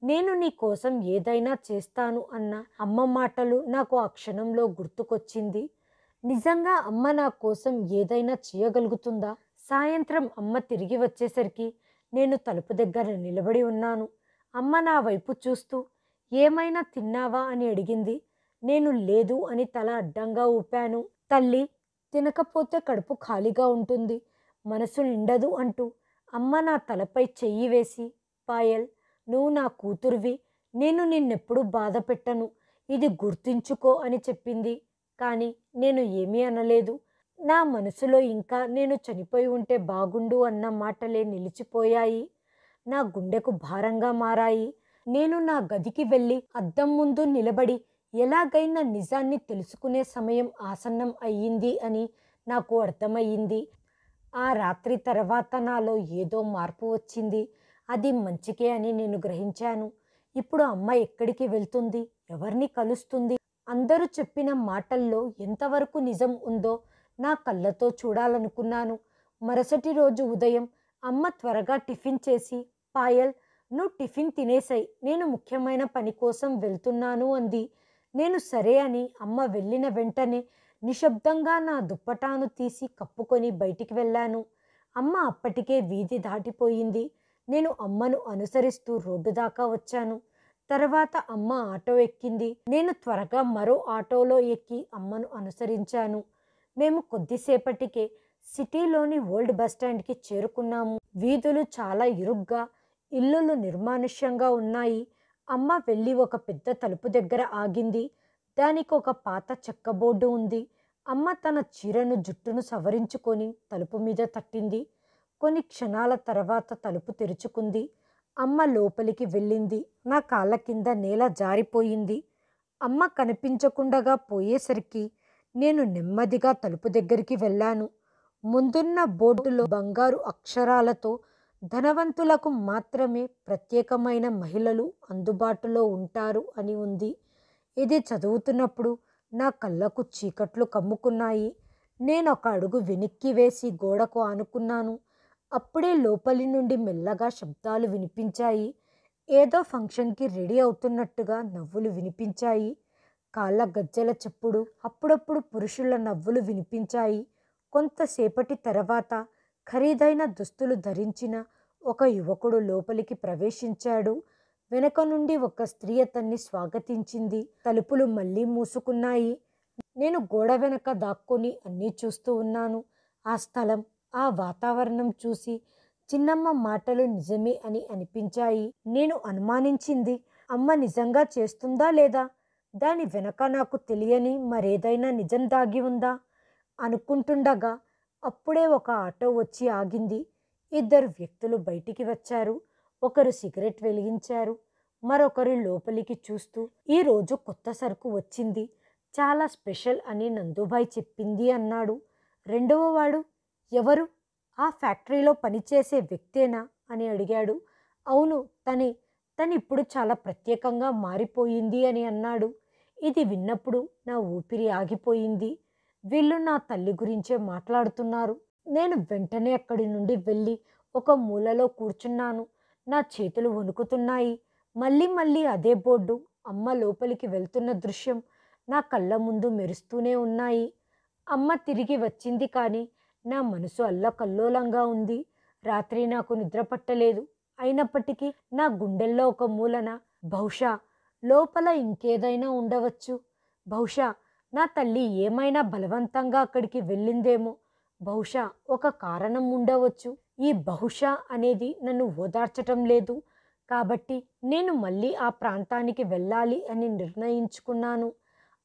నేను నీ కోసం ఏదైనా చేస్తాను అన్న అమ్మ మాటలు నాకు ఆ క్షణంలో గుర్తుకొచ్చింది. నిజంగా అమ్మ నా కోసం ఏదైనా చేయగలుగుతుందా? సాయంత్రం అమ్మ తిరిగి వచ్చేసరికి నేను తలుపు దగ్గర నిలబడి ఉన్నాను. అమ్మ నా వైపు చూస్తూ, ఏమైనా తిన్నావా అని అడిగింది. నేను లేదు అని తల అడ్డంగా ఊపాను. తల్లి, తినకపోతే కడుపు ఖాళీగా ఉంటుంది, మనసు నిండదు అంటూ అమ్మ నా తలపై చెయ్యి వేసి, పాయల్, నువ్వు నా కూతురువి, నేను నిన్నెప్పుడు బాధ పెట్టను, ఇది గుర్తుంచుకో అని చెప్పింది. కానీ నేను ఏమీ అనలేదు. నా మనసులో ఇంకా నేను చనిపోయి ఉంటే బాగుండు అన్న మాటలే నిలిచిపోయాయి. నా గుండెకు భారంగా మారాయి. నేను నా గదికి వెళ్ళి అద్దం ముందు నిలబడి ఎలాగైనా నిజాన్ని తెలుసుకునే సమయం ఆసన్నం అయ్యింది అని నాకు అర్థమయ్యింది. ఆ రాత్రి తర్వాత నాలో ఏదో మార్పు వచ్చింది. అది మంచికే అని నేను గ్రహించాను. ఇప్పుడు అమ్మ ఎక్కడికి వెళ్తుంది? ఎవరిని కలుస్తుంది? అందరూ చెప్పిన మాటల్లో ఎంతవరకు నిజం ఉందో నా కళ్ళతో చూడాలనుకున్నాను. మరుసటి రోజు ఉదయం అమ్మ త్వరగా టిఫిన్ చేసి, పాయల్, నువ్వు టిఫిన్ తినేసాయి, నేను ముఖ్యమైన పని కోసం వెళ్తున్నాను అంది. నేను సరే అని అమ్మ వెళ్ళిన వెంటనే నిశ్శబ్దంగా నా దుప్పటాను తీసి కప్పుకొని బయటికి వెళ్ళాను. అమ్మ అప్పటికే వీధి దాటిపోయింది. నేను అమ్మను అనుసరిస్తూ రోడ్డు దాకా వచ్చాను. తర్వాత అమ్మ ఆటో ఎక్కింది. నేను త్వరగా మరో ఆటోలో ఎక్కి అమ్మను అనుసరించాను. మేము కొద్దిసేపటికే సిటీలోని ఓల్డ్ బస్టాండ్కి చేరుకున్నాము. వీధులు చాలా ఇరుగ్గా, ఇల్లులు నిర్మానుష్యంగా ఉన్నాయి. అమ్మ వెళ్ళి ఒక పెద్ద తలుపు దగ్గర ఆగింది. దానికి ఒక పాత చెక్క బోర్డు ఉంది. అమ్మ తన చీరను జుట్టును సవరించుకొని తలుపు మీద తట్టింది. కొన్ని క్షణాల తర్వాత తలుపు తెరుచుకుంది. అమ్మ లోపలికి వెళ్ళింది. నా కాళ్ళ కింద నేల జారిపోయింది. అమ్మ కనిపించకుండగా పోయేసరికి నేను నెమ్మదిగా తలుపు దగ్గరికి వెళ్ళాను. ముందున్న బోర్డులో బంగారు అక్షరాలతో ధనవంతులకు మాత్రమే ప్రత్యేకమైన మహిళలు అందుబాటులో ఉంటారు అని ఉంది. ఇది చదువుతున్నప్పుడు నా కళ్ళకు చీకట్లు కమ్ముకున్నాయి. నేను ఒక అడుగు వెనక్కి వేసి గోడకు ఆనుకున్నాను. అప్పుడే లోపలి నుండి మెల్లగా శబ్దాలు వినిపించాయి. ఏదో ఫంక్షన్కి రెడీ అవుతున్నట్టుగా నవ్వులు వినిపించాయి. కాళ్ళ గజ్జల చప్పుడు, అప్పుడప్పుడు పురుషుల నవ్వులు వినిపించాయి. కొంతసేపటి తర్వాత ఖరీదైన దుస్తులు ధరించిన ఒక యువకుడు లోపలికి ప్రవేశించాడు. వెనక నుండి ఒక స్త్రీ అతన్ని స్వాగతించింది. తలుపులు మళ్ళీ మూసుకున్నాయి. నేను గోడ వెనక దాక్కొని అన్నీ చూస్తూ ఉన్నాను. ఆ స్థలం, ఆ వాతావరణం చూసి చిన్నమ్మ మాటలు నిజమే అని అనిపించాయి. నేను అనుమానించింది, అమ్మ నిజంగా చేస్తుందా లేదా? దాని వెనక నాకు తెలియని మరేదైనా నిజం దాగి ఉందా అనుకుంటుండగా అప్పుడే ఒక ఆటో వచ్చి ఆగింది. ఇద్దరు వ్యక్తులు బయటికి వచ్చారు. ఒకరు సిగరెట్ వెలిగించారు. మరొకరు లోపలికి చూస్తూ, ఈరోజు కొత్త సరుకు వచ్చింది, చాలా స్పెషల్ అని నందుబాయ్ చెప్పింది అన్నాడు. రెండవ వాడు, ఎవరు? ఆ ఫ్యాక్టరీలో పనిచేసే వ్యక్తేనా అని అడిగాడు. అవును, తనిప్పుడు చాలా ప్రత్యేకంగా మారిపోయింది అని అన్నాడు. ఇది విన్నప్పుడు నా ఊపిరి ఆగిపోయింది. వీళ్ళు నా తల్లి గురించే మాట్లాడుతున్నారు. నేను వెంటనే అక్కడి నుండి వెళ్ళి ఒక మూలలో కూర్చున్నాను. నా చేతులు వణుకుతున్నాయి. మళ్ళీ మళ్ళీ అదే బోర్డు, అమ్మ లోపలికి వెళ్తున్న దృశ్యం నా కళ్ళ ముందు మెరుస్తూనే ఉన్నాయి. అమ్మ తిరిగి వచ్చింది, కానీ నా మనసు అల్లకల్లోలంగా ఉంది. రాత్రి నాకు నిద్ర పట్టలేదు. అయినప్పటికీ నా గుండెల్లో ఒక మూలన బహుశా లోపల ఇంకేదైనా ఉండవచ్చు. బహుశా నా తల్లి ఏమైనా బలవంతంగా అక్కడికి వెళ్ళిందేమో. బహుశా ఒక కారణం ఉండవచ్చు. ఈ బహుశా అనేది నన్ను ఓదార్చటం లేదు. కాబట్టి నేను మళ్ళీ ఆ ప్రాంతానికి వెళ్ళాలి అని నిర్ణయించుకున్నాను.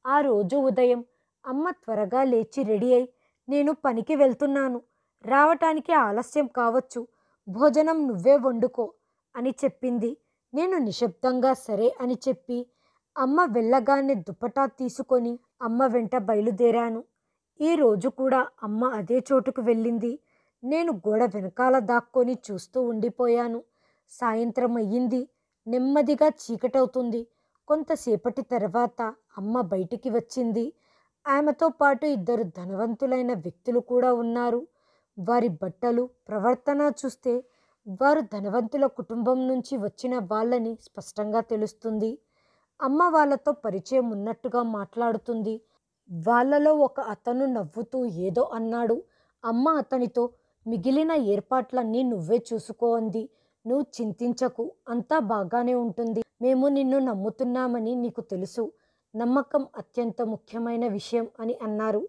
ఆ రోజు ఉదయం అమ్మ త్వరగా లేచి రెడీ అయి, నేను పనికి వెళ్తున్నాను, రావటానికి ఆలస్యం కావచ్చు, భోజనం నువ్వే వండుకో అని చెప్పింది. నేను నిశ్శబ్దంగా సరే అని చెప్పి అమ్మ వెళ్ళగానే దుపటా తీసుకొని అమ్మ వెంట బయలుదేరాను. ఈరోజు కూడా అమ్మ అదే చోటుకు వెళ్ళింది. నేను గోడ వెనకాల దాక్కొని చూస్తూ ఉండిపోయాను. సాయంత్రం అయ్యింది. నెమ్మదిగా చీకటవుతుంది. కొంతసేపటి తర్వాత అమ్మ బయటికి వచ్చింది. ఆమెతో పాటు ఇద్దరు ధనవంతులైన వ్యక్తులు కూడా ఉన్నారు. వారి బట్టలు, ప్రవర్తన చూస్తే వారు ధనవంతుల కుటుంబం నుంచి వచ్చిన వాళ్ళని స్పష్టంగా తెలుస్తుంది. అమ్మ వాళ్ళతో పరిచయం ఉన్నట్టుగా మాట్లాడుతుంది. వాళ్ళలో ఒక అతను నవ్వుతూ ఏదో అన్నాడు. అమ్మ అతనితో, మిగిలిన ఏర్పాట్లన్నీ నువ్వే చూసుకో అంది. నువ్వు చింతించకు, అంతా బాగానే ఉంటుంది. మేము నిన్ను నమ్ముతున్నామని నీకు తెలుసు. నమ్మకం అత్యంత ముఖ్యమైన విషయం అని అన్నారు.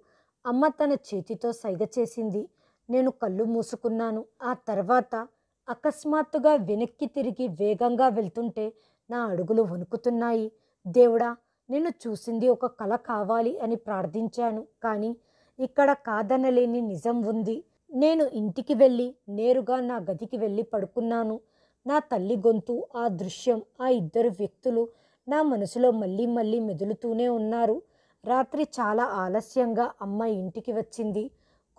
అమ్మ తన చేతితో సైగ చేసింది. నేను కళ్ళు మూసుకున్నాను. ఆ తర్వాత అకస్మాత్తుగా వెనక్కి తిరిగి వేగంగా వెళ్తుంటే నా అడుగులు వణుకుతున్నాయి. దేవుడా, నేను చూసింది ఒక కల కావాలి అని ప్రార్థించాను. కానీ ఇక్కడ కాదనలేని నిజం ఉంది. నేను ఇంటికి వెళ్ళి నేరుగా నా గదికి వెళ్ళి పడుకున్నాను. నా తల్లి గొంతు, ఆ దృశ్యం, ఆ ఇద్దరు వ్యక్తులు నా మనసులో మళ్ళీ మళ్ళీ మెదులుతూనే ఉన్నారు. రాత్రి చాలా ఆలస్యంగా అమ్మ ఇంటికి వచ్చింది.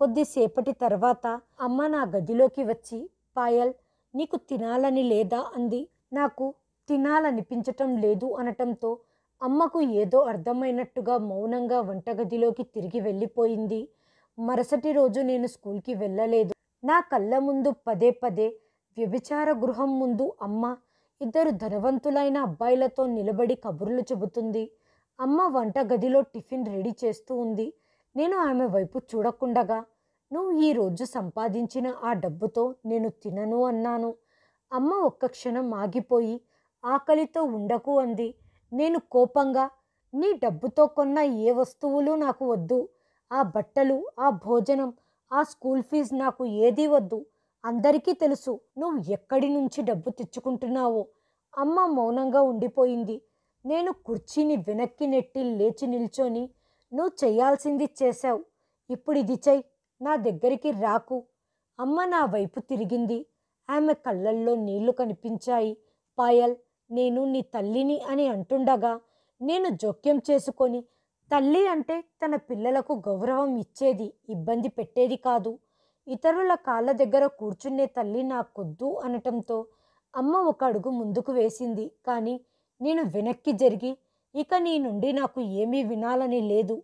కొద్దిసేపటి తర్వాత అమ్మ నా గదిలోకి వచ్చి, పాయల్, నీకు తినాలని లేదా అంది. నాకు తినాలనిపించటం లేదు అనటంతో అమ్మకు ఏదో అర్థమైనట్టుగా మౌనంగా వంటగదిలోకి తిరిగి వెళ్ళిపోయింది. మరుసటి రోజు నేను స్కూల్కి వెళ్ళలేదు. నా కళ్ళ ముందు పదే పదే వ్యభిచార గృహం ముందు అమ్మ ఇద్దరు ధనవంతులైన అబ్బాయిలతో నిలబడి కబుర్లు చెబుతుంది. అమ్మ వంటగదిలో టిఫిన్ రెడీ చేస్తూ ఉంది. నేను ఆమె వైపు చూడకుండగా, నువ్వు ఈరోజు సంపాదించిన ఆ డబ్బుతో నేను తినను అన్నాను. అమ్మ ఒక్క క్షణం ఆగిపోయి ఆకలితో ఉండకు అంది. నేను కోపంగా, నీ డబ్బుతో కొన్న ఏ వస్తువులు నాకు వద్దు. ఆ బట్టలు, ఆ భోజనం, ఆ స్కూల్ ఫీజు నాకు ఏదీ వద్దు. అందరికీ తెలుసు నువ్వు ఎక్కడి నుంచి డబ్బు తెచ్చుకుంటున్నావో. అమ్మ మౌనంగా ఉండిపోయింది. నేను కుర్చీని వెనక్కి నెట్టి లేచి నిల్చొని, నువ్వు చెయ్యాల్సింది చేశావు. ఇప్పుడు ఇది చెయ్యి, నా దగ్గరికి రాకు. అమ్మ నా వైపు తిరిగింది. ఆమె కళ్ళల్లో నీళ్లు కనిపించాయి. పాయల్, నేను నీ తల్లిని అని అంటుండగా నేను జోక్యం చేసుకొని, తల్లి అంటే తన పిల్లలకు గౌరవం ఇచ్చేది, ఇబ్బంది పెట్టేది కాదు. ఇతరుల కాళ్ళ దగ్గర కూర్చునే తల్లి నాకొద్దు అనటంతో అమ్మ ఒక అడుగు ముందుకు వేసింది. కానీ నేను వెనక్కి జరిగి, ఇక నీ నుండి నాకు ఏమీ వినాలని లేదు.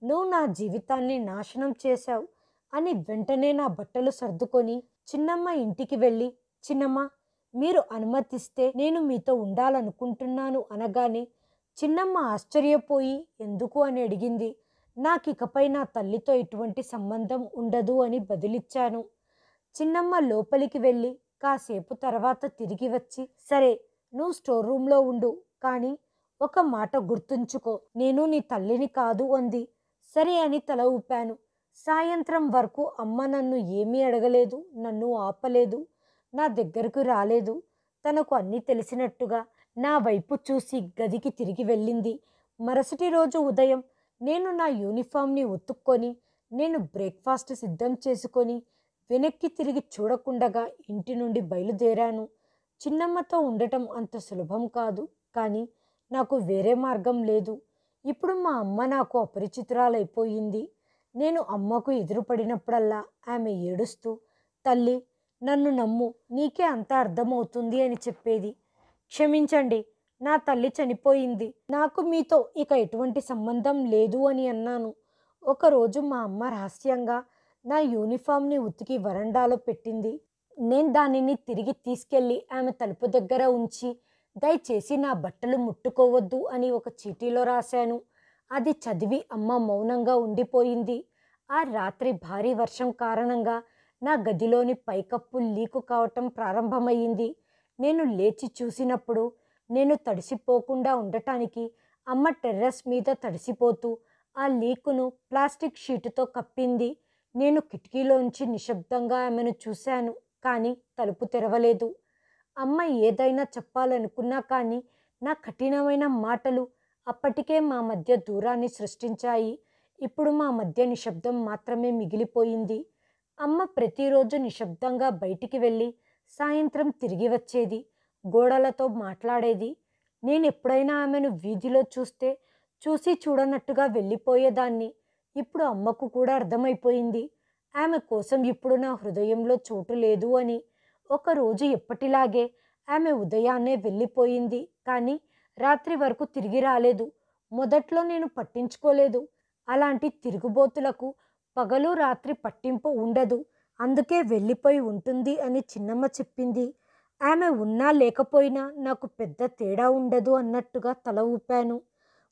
నువ్వు నా జీవితాన్ని నాశనం చేశావు అని వెంటనే నా బట్టలు సర్దుకొని చిన్నమ్మ ఇంటికి వెళ్ళి, చిన్నమ్మ, మీరు అనుమతిస్తే నేను మీతో ఉండాలనుకుంటున్నాను అనగానే చిన్నమ్మ ఆశ్చర్యపోయి ఎందుకు అని అడిగింది. నాకికపై నా తల్లితో ఎటువంటి సంబంధం ఉండదు అని బదిలిచ్చాను. చిన్నమ్మ లోపలికి వెళ్ళి కాసేపు తర్వాత తిరిగి వచ్చి, సరే నువ్వు స్టోర్ రూమ్లో ఉండు, కానీ ఒక మాట గుర్తుంచుకో, నేను నీ తల్లిని కాదు అంది. సరే అని తల ఊపాను. సాయంత్రం వరకు అమ్మ నన్ను ఏమీ అడగలేదు, నన్ను ఆపలేదు, నా దగ్గరకు రాలేదు. తనకు అన్నీ తెలిసినట్టుగా నా వైపు చూసి గదికి తిరిగి వెళ్ళింది. మరుసటి రోజు ఉదయం నేను నా యూనిఫామ్ని ఉతుక్కొని, నేను బ్రేక్ఫాస్ట్ సిద్ధం చేసుకొని వెనక్కి తిరిగి చూడకుండగా ఇంటి నుండి బయలుదేరాను. చిన్నమ్మతో ఉండటం అంత సులభం కాదు, కానీ నాకు వేరే మార్గం లేదు. ఇప్పుడు మా అమ్మ నాకు అపరిచితురాలైపోయింది. నేను అమ్మకు ఎదురుపడినప్పుడల్లా ఆమె ఏడుస్తూ, తల్లి నన్ను నమ్ము, నీకే అంత అర్థమవుతుంది అని చెప్పేది. క్షమించండి, నా తల్లి చనిపోయింది, నాకు మీతో ఇక ఎటువంటి సంబంధం లేదు అని అన్నాను. ఒకరోజు మా అమ్మ రహస్యంగా నా యూనిఫామ్ని ఉతికి వరండాలో పెట్టింది. నేను దానిని తిరిగి తీసుకెళ్ళి ఆమె తలుపు దగ్గర ఉంచి, దయచేసి నా బట్టలు ముట్టుకోవద్దు అని ఒక చీటీలో రాశాను. అది చదివి అమ్మ మౌనంగా ఉండిపోయింది. ఆ రాత్రి భారీ వర్షం కారణంగా నా గదిలోని పైకప్పు లీకు కావటం ప్రారంభమయ్యింది. నేను లేచి చూసినప్పుడు నేను తడిసిపోకుండా ఉండటానికి అమ్మ టెర్రస్ మీద తడిసిపోతూ ఆ లీకును ప్లాస్టిక్ షీటుతో కప్పింది. నేను కిటికీలోంచి నిశ్శబ్దంగా ఆమెను చూశాను, కానీ తలుపు తెరవలేదు. అమ్మ ఏదైనా చెప్పాలనుకున్నా కానీ నా కఠినమైన మాటలు అప్పటికే మా మధ్య దూరాన్ని సృష్టించాయి. ఇప్పుడు మా మధ్య నిశ్శబ్దం మాత్రమే మిగిలిపోయింది. అమ్మ ప్రతిరోజు నిశ్శబ్దంగా బయటికి వెళ్ళి సాయంత్రం తిరిగి వచ్చేది, గోడలతో మాట్లాడేది. నేను ఎప్పుడైనా ఆమెను వీధిలో చూస్తే చూసి చూడనట్టుగా వెళ్ళిపోయేదాన్ని. ఇప్పుడు అమ్మకు కూడా అర్థమైపోయింది, ఆమె కోసం ఇప్పుడు నా హృదయంలో చోటు లేదు అని. ఒకరోజు ఎప్పటిలాగే ఆమె ఉదయాన్నే వెళ్ళిపోయింది, కానీ రాత్రి వరకు తిరిగి రాలేదు. మొదట్లో నేను పట్టించుకోలేదు. అలాంటి తిరుగుబోతులకు పగలు రాత్రి పట్టింపు ఉండదు, అందుకే వెళ్ళిపోయి ఉంటుంది అని చిన్నమ్మ చెప్పింది. ఆమె ఉన్నా లేకపోయినా నాకు పెద్ద తేడా ఉండదు అన్నట్టుగా తల ఊపాను.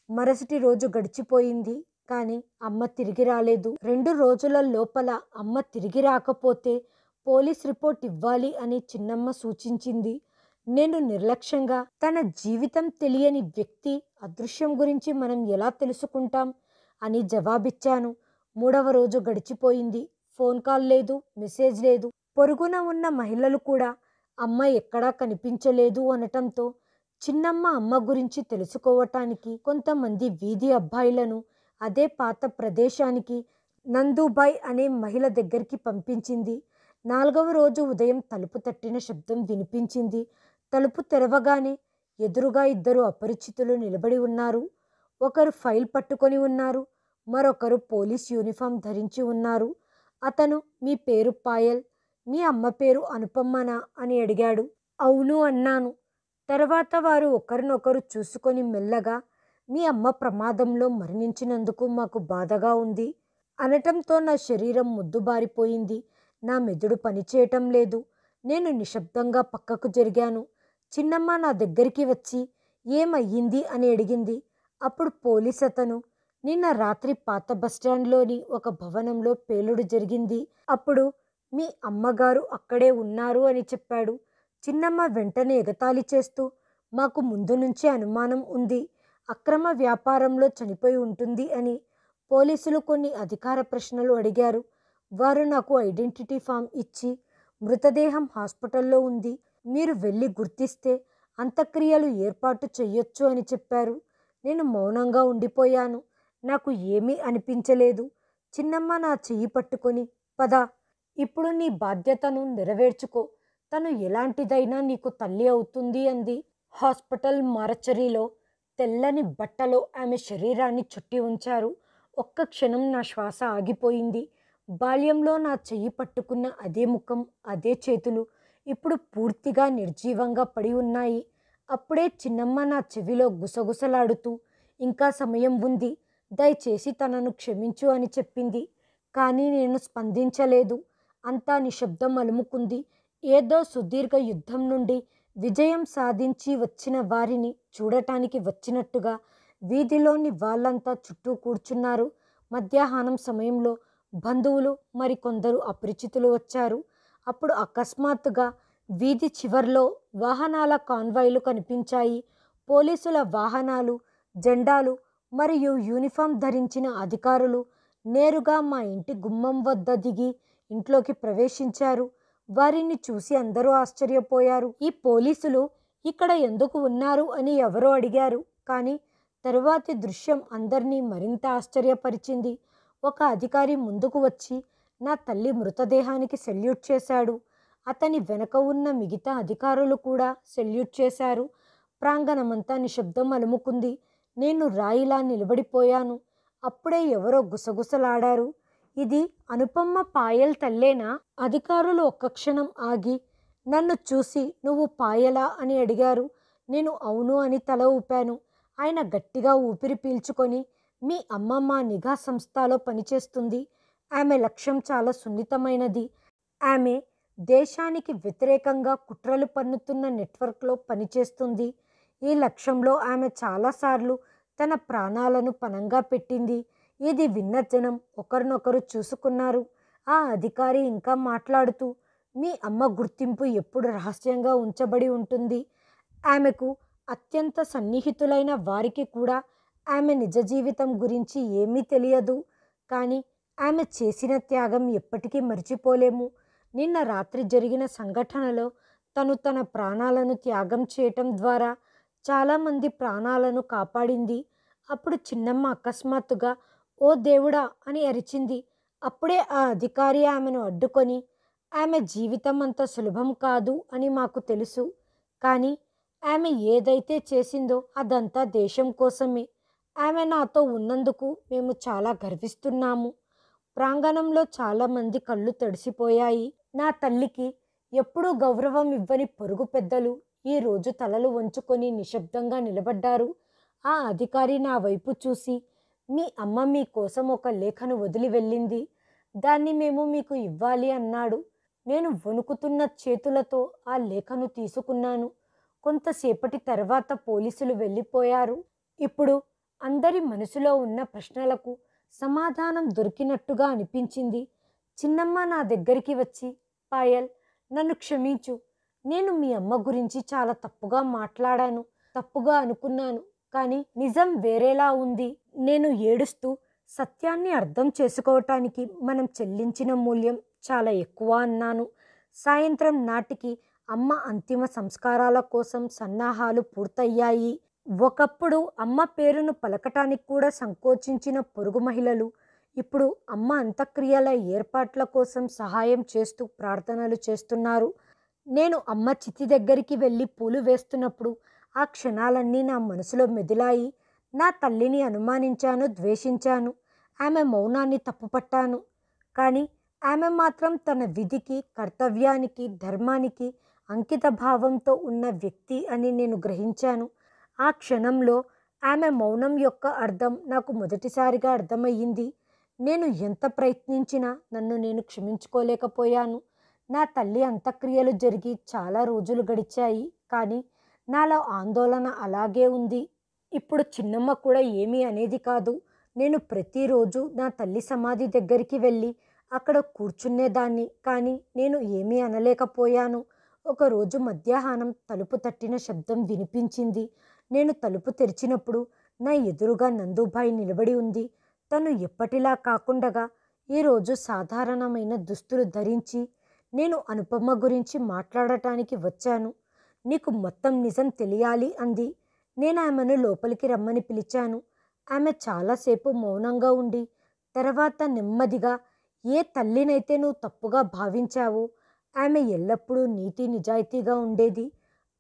మరుసటి రోజు గడిచిపోయింది, కానీ అమ్మ తిరిగి రాలేదు. 2 రోజుల లోపల అమ్మ తిరిగి రాకపోతే పోలీస్ రిపోర్ట్ ఇవ్వాలి అని చిన్నమ్మ సూచించింది. నేను నిర్లక్ష్యంగా, తన జీవితం తెలియని వ్యక్తి అదృశ్యం గురించి మనం ఎలా తెలుసుకుంటాం అని జవాబిచ్చాను. 3వ రోజు గడిచిపోయింది. ఫోన్ కాల్ లేదు, మెసేజ్ లేదు. పొరుగున ఉన్న మహిళలు కూడా అమ్మ ఎక్కడా కనిపించలేదు అనటంతో చిన్నమ్మ అమ్మ గురించి తెలుసుకోవటానికి కొంతమంది వీధి అబ్బాయిలను అదే పాత ప్రదేశానికి నందుబాయ్ అనే మహిళ దగ్గరికి పంపించింది. 4వ రోజు ఉదయం తలుపు తట్టిన శబ్దం వినిపించింది. తలుపు తెరవగానే ఎదురుగా 2 అపరిచితులు నిలబడి ఉన్నారు. ఒకరు ఫైల్ పట్టుకొని ఉన్నారు, మరొకరు పోలీస్ యూనిఫామ్ ధరించి ఉన్నారు. అతను, మీ పేరు పాయల్, మీ అమ్మ పేరు అనుపమ్మనా అని అడిగాడు. అవును అన్నాను. తర్వాత వారు ఒకరినొకరు చూసుకొని మెల్లగా, మీ అమ్మ ప్రమాదంలో మరణించినందుకు మాకు బాధగా ఉంది అనటంతో నా శరీరం ముద్దుబారిపోయింది. నా మెదడు పనిచేయటం లేదు. నేను నిశ్శబ్దంగా పక్కకు జరిగాను. చిన్నమ్మ నా దగ్గరికి వచ్చి ఏమయ్యింది అని అడిగింది. అప్పుడు పోలీస్ అతను, నిన్న రాత్రి పాత బస్టాండ్లోని ఒక భవనంలో పేలుడు జరిగింది, అప్పుడు మీ అమ్మగారు అక్కడే ఉన్నారు అని చెప్పాడు. చిన్నమ్మ వెంటనే ఎగతాళి చేస్తూ, మాకు ముందు నుంచే అనుమానం ఉంది, అక్రమ వ్యాపారంలో చనిపోయి ఉంటుంది అని. పోలీసులు కొన్ని అధికార ప్రశ్నలు అడిగారు. వారు నాకు ఐడెంటిటీ ఫామ్ ఇచ్చి, మృతదేహం హాస్పిటల్లో ఉంది, మీరు వెళ్ళి గుర్తిస్తే అంత్యక్రియలు ఏర్పాటు చెయ్యొచ్చు అని చెప్పారు. నేను మౌనంగా ఉండిపోయాను. నాకు ఏమీ అనిపించలేదు. చిన్నమ్మ నా చెయ్యి పట్టుకొని, పద, ఇప్పుడు నీ బాధ్యతను నెరవేర్చుకో, తను ఎలాంటిదైనా నీకు తల్లి అవుతుంది అంది. హాస్పిటల్ మార్చరీలో తెల్లని బట్టలో ఆమె శరీరాన్ని చుట్టి ఉంచారు. ఒక్క క్షణం నా శ్వాస ఆగిపోయింది. బాల్యంలో నా చెయ్యి పట్టుకున్న అదే ముఖం, అదే చేతులు ఇప్పుడు పూర్తిగా నిర్జీవంగా పడి ఉన్నాయి. అప్పుడే చిన్నమ్మ నా చెవిలో గుసగుసలాడుతూ, ఇంకా సమయం ఉంది, దయచేసి తనను క్షమించు అని చెప్పింది. కానీ నేను స్పందించలేదు. అంతా నిశ్శబ్దం అలుముకుంది. ఏదో సుదీర్ఘ యుద్ధం నుండి విజయం సాధించి వచ్చిన వారిని చూడటానికి వచ్చినట్టుగా వీధిలోని వాళ్ళంతా చుట్టూ కూర్చున్నారు. మధ్యాహ్నం సమయంలో బంధువులు మరికొందరు అపరిచితులు వచ్చారు. అప్పుడు అకస్మాత్తుగా వీధి చివర్లో వాహనాల కాన్వాయ్లు కనిపించాయి. పోలీసుల వాహనాలు, జెండాలు మరియు యూనిఫామ్ ధరించిన అధికారులు నేరుగా మా ఇంటి గుమ్మం వద్ద దిగి ఇంట్లోకి ప్రవేశించారు. వారిని చూసి అందరూ ఆశ్చర్యపోయారు. ఈ పోలీసులు ఇక్కడ ఎందుకు ఉన్నారు అని ఎవరో అడిగారు. కానీ తరువాతి దృశ్యం అందరినీ మరింత ఆశ్చర్యపరిచింది. ఒక అధికారి ముందుకు వచ్చి నా తల్లి మృతదేహానికి సెల్యూట్ చేశాడు. అతని వెనక ఉన్న మిగతా అధికారులు కూడా సెల్యూట్ చేశారు. ప్రాంగణమంతా నిశ్శబ్దం అలుముకుంది. నేను రాయిలా నిలబడిపోయాను. అప్పుడే ఎవరో గుసగుసలాడారు. ఇది అనుపమ్మ పాయల్ తల్లేనా? అధికారులు ఒక్క క్షణం ఆగి నన్ను చూసి, నువ్వు పాయలా అని అడిగారు. నేను అవును అని తల ఊపాను. ఆయన గట్టిగా ఊపిరి పీల్చుకొని, మీ అమ్మ మా నిఘా సంస్థలో పనిచేస్తుంది. ఆమె లక్ష్యం చాలా సున్నితమైనది. ఆమె దేశానికి వ్యతిరేకంగా కుట్రలు పన్నుతున్న నెట్వర్క్లో పనిచేస్తుంది. ఈ లక్ష్యంలో ఆమె చాలాసార్లు తన ప్రాణాలను పణంగా పెట్టింది. ఇది విన్న జనం ఒకరినొకరు చూసుకున్నారు. ఆ అధికారి ఇంకా మాట్లాడుతూ, మీ అమ్మ గుర్తింపు ఎప్పుడు రహస్యంగా ఉంచబడి ఉంటుంది. ఆమెకు అత్యంత సన్నిహితులైన వారికి కూడా ఆమె నిజ జీవితం గురించి ఏమీ తెలియదు. కానీ ఆమె చేసిన త్యాగం ఎప్పటికీ మర్చిపోలేము. నిన్న రాత్రి జరిగిన సంఘటనలో తను తన ప్రాణాలను త్యాగం చేయటం ద్వారా చాలామంది ప్రాణాలను కాపాడింది. అప్పుడు చిన్నమ్మ అకస్మాత్తుగా ఓ దేవుడా అని అరిచింది. అప్పుడే ఆ అధికారి ఆమెను అడ్డుకొని, ఆమె జీవితం అంత సులభం కాదు అని మాకు తెలుసు. కానీ ఆమె ఏదైతే చేసిందో అదంతా దేశం కోసమే. ఆమె నాతో ఉన్నందుకు మేము చాలా గర్విస్తున్నాము. ప్రాంగణంలో చాలామంది కళ్ళు తడిసిపోయాయి. నా తల్లికి ఎప్పుడూ గౌరవం ఇవ్వని పొరుగు పెద్దలు ఈరోజు తలలు వంచుకొని నిశ్శబ్దంగా నిలబడ్డారు. ఆ అధికారి నా వైపు చూసి, మీ అమ్మ మీకోసం ఒక లేఖను వదిలి వెళ్ళింది, దాన్ని మేము మీకు ఇవ్వాలి అన్నాడు. నేను వణుకుతున్న చేతులతో ఆ లేఖను తీసుకున్నాను. కొంతసేపటి తర్వాత పోలీసులు వెళ్ళిపోయారు. ఇప్పుడు అందరి మనసులో ఉన్న ప్రశ్నలకు సమాధానం దొరికినట్టుగా అనిపించింది. చిన్నమ్మ నా దగ్గరికి వచ్చి, పాయల్, నన్ను క్షమించు. నేను మీ అమ్మ గురించి చాలా తప్పుగా మాట్లాడాను, తప్పుగా అనుకున్నాను. కానీ నిజం వేరేలా ఉంది. నేను ఏడుస్తూ, సత్యాన్ని అర్థం చేసుకోవటానికి మనం చెల్లించిన మూల్యం చాలా ఎక్కువ అన్నాను. సాయంత్రం నాటికి అమ్మ అంతిమ సంస్కారాల కోసం సన్నాహాలు పూర్తయ్యాయి. ఒకప్పుడు అమ్మ పేరును పలకటానికి కూడా సంకోచించిన పొరుగు మహిళలు ఇప్పుడు అమ్మ అంత్యక్రియల ఏర్పాట్ల కోసం సహాయం చేస్తూ ప్రార్థనలు చేస్తున్నారు. నేను అమ్మ చితి దగ్గరికి వెళ్ళి పూలు వేస్తున్నప్పుడు ఆ క్షణాలన్నీ నా మనసులో మెదిలాయి. నా తల్లిని అనుమానించాను, ద్వేషించాను, ఆమె మౌనాన్ని తప్పుపట్టాను. కానీ ఆమె మాత్రం తన విధికి, కర్తవ్యానికి, ధర్మానికి అంకిత భావంతో ఉన్న వ్యక్తి అని నేను గ్రహించాను. ఆ క్షణంలో ఆమె మౌనం యొక్క అర్థం నాకు మొదటిసారిగా అర్థమయ్యింది. నేను ఎంత ప్రయత్నించినా నన్ను నేను క్షమించుకోలేకపోయాను. నా తల్లి అంత్యక్రియలు జరిగి చాలా రోజులు గడిచాయి. కానీ నాలో ఆందోళన అలాగే ఉంది. ఇప్పుడు చిన్నమ్మ కూడా ఏమీ అనేది కాదు. నేను ప్రతిరోజు నా తల్లి సమాధి దగ్గరికి వెళ్ళి అక్కడ కూర్చునేదాన్ని. కానీ నేను ఏమీ అనలేకపోయాను. ఒకరోజు మధ్యాహ్నం తలుపు తట్టిన శబ్దం వినిపించింది. నేను తలుపు తెరిచినప్పుడు నా ఎదురుగా నందుబాయ్ నిలబడి ఉంది. తను ఎప్పటిలా కాకుండగా ఈరోజు సాధారణమైన దుస్తులు ధరించి, నేను అనుపమ గురించి మాట్లాడటానికి వచ్చాను. నీకు మొత్తం నిజం తెలియాలి అంది. నేను ఆమెను లోపలికి రమ్మని పిలిచాను. ఆమె చాలాసేపు మౌనంగా ఉండి తర్వాత నెమ్మదిగా, ఏ తల్లినైతే నువ్వు తప్పుగా భావించావో ఆమె ఎల్లప్పుడూ నీతి నిజాయితీగా ఉండేది.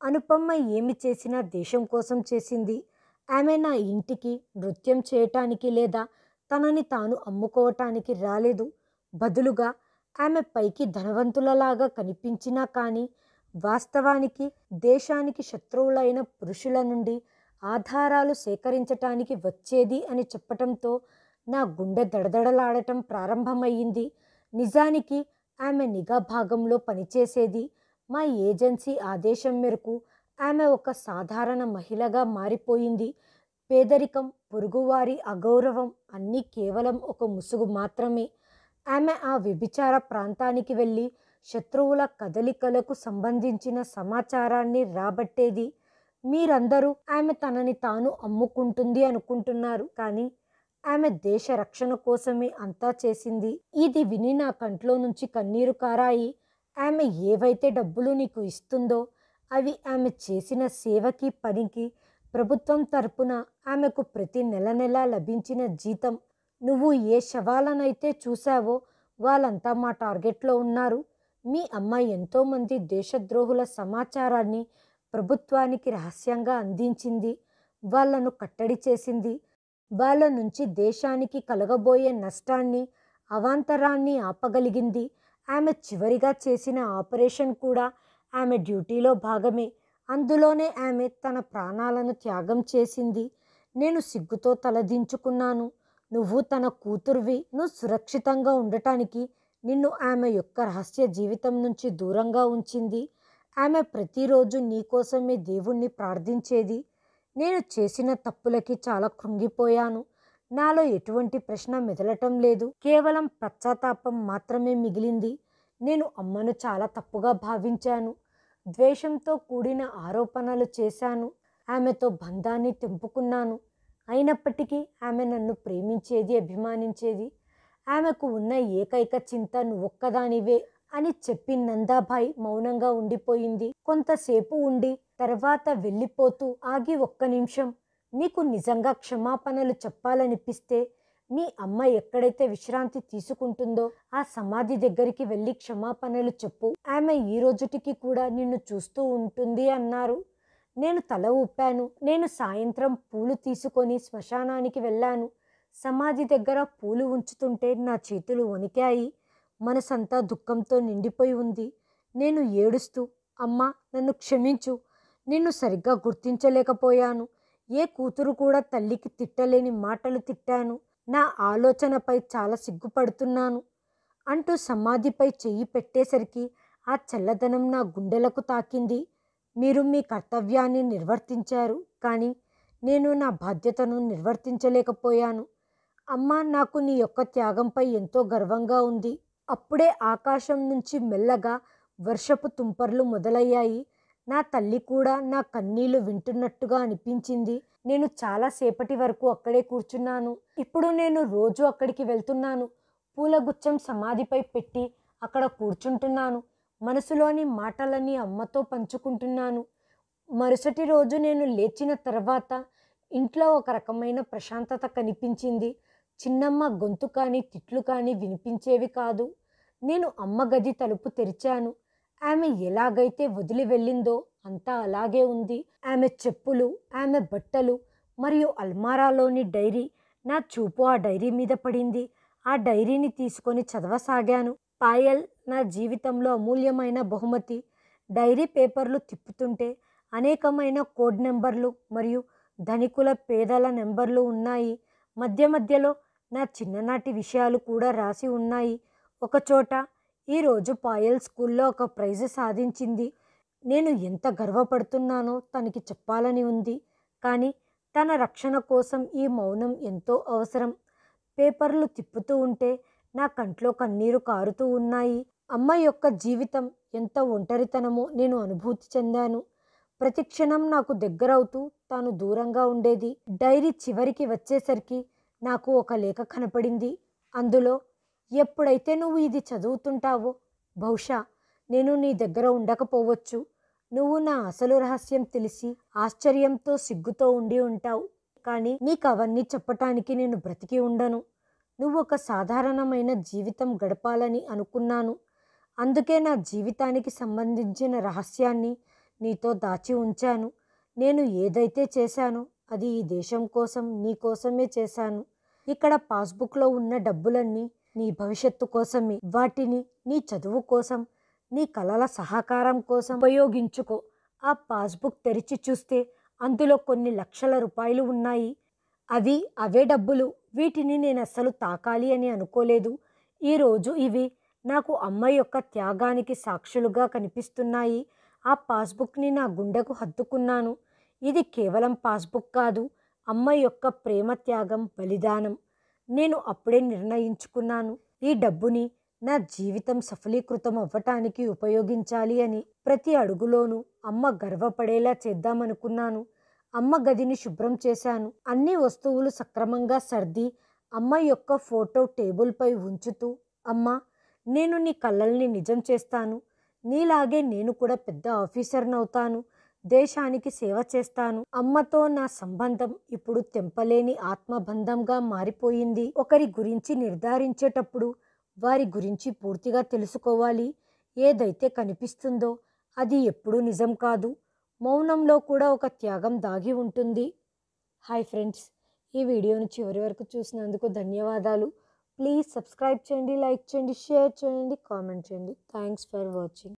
అనుపమ ఏమి చేసినా దేశం కోసం చేసింది. ఆమె నా ఇంటికి నృత్యం చేయటానికి లేదా తనని తాను అమ్ముకోవటానికి రాలేదు. బదులుగా ఆమె పైకి ధనవంతులలాగా కనిపించినా కానీ వాస్తవానికి దేశానికి శత్రువులైన పురుషుల నుండి ఆధారాలు సేకరించటానికి వచ్చేది అని చెప్పటంతో నా గుండె దడదడలాడటం ప్రారంభమయ్యింది. నిజానికి ఆమె నిఘా భాగంలో పనిచేసేది. మా ఏజెన్సీ ఆదేశం మేరకు ఆమె ఒక సాధారణ మహిళగా మారిపోయింది. పేదరికం, పొరుగువారి అగౌరవం అన్నీ కేవలం ఒక ముసుగు మాత్రమే. ఆమె ఆ వ్యభిచార ప్రాంతానికి వెళ్ళి శత్రువుల కదలికలకు సంబంధించిన సమాచారాన్ని రాబట్టేది. మీరందరూ ఆమె తనని తాను అమ్ముకుంటుంది అనుకుంటున్నారు, కానీ ఆమె దేశ రక్షణ కోసమే అంతా చేసింది. ఇది విని నా కంట్లో నుంచి కన్నీరు కారాయి. ఆమె ఏవైతే డబ్బులు నీకు ఇస్తుందో అవి ఆమె చేసిన సేవకి, పనికి ప్రభుత్వం తరపున ఆమెకు ప్రతి నెల నెలా లభించిన జీతం. నువ్వు ఏ శవాలనైతే చూశావో వాళ్ళంతా మా టార్గెట్లో ఉన్నారు. మీ అమ్మ ఎంతోమంది దేశద్రోహుల సమాచారాన్ని ప్రభుత్వానికి రహస్యంగా అందించింది. వాళ్లను కట్టడి చేసింది. వాళ్ళ నుంచి దేశానికి కలగబోయే నష్టాన్ని, అవాంతరాన్ని ఆపగలిగింది. ఆమె చివరిగా చేసిన ఆపరేషన్ కూడా ఆమె డ్యూటీలో భాగమే. అందులోనే ఆమె తన ప్రాణాలను త్యాగం చేసింది. నేను సిగ్గుతో తలదించుకున్నాను. నువ్వు తన కూతురువి. నువ్వు సురక్షితంగా ఉండటానికి నిన్ను ఆమె యొక్క రహస్య జీవితం నుంచి దూరంగా ఉంచింది. ఆమె ప్రతిరోజు నీకోసమే దేవుణ్ణి ప్రార్థించేది. నేను చేసిన తప్పులకి చాలా కృంగిపోయాను. నాలో ఎటువంటి ప్రశ్న మెదలటం లేదు. కేవలం పశ్చాత్తాపం మాత్రమే మిగిలింది. నేను అమ్మను చాలా తప్పుగా భావించాను. ద్వేషంతో కూడిన ఆరోపణలు చేశాను. ఆమెతో బంధాన్ని తెంపుకున్నాను. అయినప్పటికీ ఆమె నన్ను ప్రేమించేది, అభిమానించేది. ఆమెకు ఉన్న ఏకైక చింత నువ్వొక్కదానివే అని చెప్పి నందాబాయ్ మౌనంగా ఉండిపోయింది. కొంతసేపు ఉండి తర్వాత వెళ్ళిపోతూ ఆగి, ఒక్క నిమిషం, నీకు నిజంగా క్షమాపణలు చెప్పాలనిపిస్తే మీ అమ్మ ఎక్కడైతే విశ్రాంతి తీసుకుంటుందో ఆ సమాధి దగ్గరికి వెళ్ళి క్షమాపణలు చెప్పు. ఆమె ఈ రోజుటికి కూడా నిన్ను చూస్తూ ఉంటుంది అన్నారు. నేను తల ఊపాను. నేను సాయంత్రం పూలు తీసుకొని శ్మశానానికి వెళ్ళాను. సమాధి దగ్గర పూలు ఉంచుతుంటే నా చేతులు వణికాయి. మనసంతా దుఃఖంతో నిండిపోయి ఉంది. నేను ఏడుస్తూ, అమ్మా నన్ను క్షమించు, నిన్ను సరిగ్గా గుర్తించలేకపోయాను. ఏ కూతురు కూడా తల్లికి తిట్టలేని మాటలు తిట్టాను. నా ఆలోచనపై చాలా సిగ్గుపడుతున్నాను అంటూ సమాధిపై చెయ్యి పెట్టేసరికి ఆ చల్లదనం నా గుండెలకు తాకింది. మీరు మీ కర్తవ్యాన్ని నిర్వర్తించారు, కానీ నేను నా బాధ్యతను నిర్వర్తించలేకపోయాను. అమ్మా, నాకు నీ యొక్క త్యాగంపై ఎంతో గర్వంగా ఉంది. అప్పుడే ఆకాశం నుంచి మెల్లగా వర్షపు తుంపర్లు మొదలయ్యాయి. నా తల్లి కూడా నా కన్నీళ్లు వింటున్నట్టుగా అనిపించింది. నేను చాలాసేపటి వరకు అక్కడే కూర్చున్నాను. ఇప్పుడు నేను రోజు అక్కడికి వెళ్తున్నాను. పూలగుచ్చం సమాధిపై పెట్టి అక్కడ కూర్చుంటున్నాను. మనసులోని మాటలని అమ్మతో పంచుకుంటున్నాను. మరుసటి రోజు నేను లేచిన తర్వాత ఇంట్లో ఒక రకమైన ప్రశాంతత కనిపించింది. చిన్నమ్మ గొంతు కానీ తిట్లు కానీ వినిపించేవి కాదు. నేను అమ్మ గది తలుపు తెరిచాను. ఆమె ఎలాగైతే వదిలి వెళ్ళిందో అంతా అలాగే ఉంది. ఆమె చెప్పులు, ఆమె బట్టలు మరియు అల్మారాలోని డైరీ. నా చూపు ఆ డైరీ మీద పడింది. ఆ డైరీని తీసుకొని చదవసాగాను. పాయల్ నా జీవితంలో అమూల్యమైన బహుమతి. డైరీ పేపర్లు తిప్పుతుంటే అనేకమైన కోడ్ నెంబర్లు మరియు ధనికుల, పేదల నెంబర్లు ఉన్నాయి. మధ్య మధ్యలో నా చిన్ననాటి విషయాలు కూడా రాసి ఉన్నాయి. ఒకచోట, ఈరోజు పాయల్ స్కూల్లో ఒక ప్రైజు సాధించింది. నేను ఎంత గర్వపడుతున్నానో తనకి చెప్పాలని ఉంది, కానీ తన రక్షణ కోసం ఈ మౌనం ఎంతో అవసరం. పేపర్లు తిప్పుతూ ఉంటే నా కంట్లో కన్నీరు కారుతూ ఉన్నాయి. అమ్మ యొక్క జీవితం ఎంత ఒంటరితనమో నేను అనుభూతి చెందాను. ప్రతి క్షణం నాకు దగ్గరవుతూ తాను దూరంగా ఉండేది. డైరీ చివరికి వచ్చేసరికి నాకు ఒక లేఖ కనపడింది. అందులో, ఎప్పుడైతే నువ్వు ఇది చదువుతుంటావో బహుశా నేను నీ దగ్గర ఉండకపోవచ్చు. నువ్వు నా అసలు రహస్యం తెలిసి ఆశ్చర్యంతో సిగ్గుతో ఉండి ఉంటావు. కానీ నీకు అవన్నీ చెప్పటానికి నేను బ్రతికి ఉండను. నువ్వు ఒక సాధారణమైన జీవితం గడపాలని అనుకున్నాను. అందుకే నా జీవితానికి సంబంధించిన రహస్యాన్ని నీతో దాచి ఉంచాను. నేను ఏదైతే చేశానో అది ఈ దేశం కోసం, నీ కోసమే చేశాను. ఇక్కడ పాస్బుక్లో ఉన్న డబ్బులన్నీ నీ భవిష్యత్తు కోసమే. వాటిని నీ చదువు కోసం, నీ కలల సహకారం కోసం ఉపయోగించుకో. ఆ పాస్బుక్ తెరిచి చూస్తే అందులో కొన్ని లక్షల రూపాయలు ఉన్నాయి. అవే డబ్బులు. వీటిని నేను అస్సలు తాకాలి అని అనుకోలేదు. ఈరోజు ఇవి నాకు అమ్మ యొక్క త్యాగానికి సాక్షులుగా కనిపిస్తున్నాయి. ఆ పాస్బుక్ని నా గుండెకు హత్తుకున్నాను. ఇది కేవలం పాస్బుక్ కాదు, అమ్మ యొక్క ప్రేమ, త్యాగం, బలిదానం. నేను అప్పుడే నిర్ణయించుకున్నాను, ఈ డబ్బుని నా జీవితం సఫలీకృతం అవ్వటానికి ఉపయోగించాలి అని. ప్రతి అడుగులోనూ అమ్మ గర్వపడేలా చేద్దామనుకున్నాను. అమ్మ గదిని శుభ్రం చేశాను. అన్ని వస్తువులు సక్రమంగా సర్ది అమ్మ యొక్క ఫోటో టేబుల్పై ఉంచుతూ, అమ్మ, నేను నీ కలల్ని నిజం చేస్తాను. నీలాగే నేను కూడా పెద్ద ఆఫీసర్నవుతాను. దేశానికి సేవ చేస్తాను. అమ్మతో నా సంబంధం ఇప్పుడు తెంపలేని ఆత్మబంధంగా మారిపోయింది. ఒకరి గురించి నిర్ధారించేటప్పుడు వారి గురించి పూర్తిగా తెలుసుకోవాలి. ఏదైతే కనిపిస్తుందో అది ఎప్పుడూ నిజం కాదు. మౌనంలో కూడా ఒక త్యాగం దాగి ఉంటుంది. హాయ్ ఫ్రెండ్స్, ఈ వీడియోని చివరి వరకు చూసినందుకు ధన్యవాదాలు. ప్లీజ్ సబ్స్క్రైబ్ చేయండి, లైక్ చేయండి, షేర్ చేయండి, కామెంట్ చేయండి. Thanks for watching.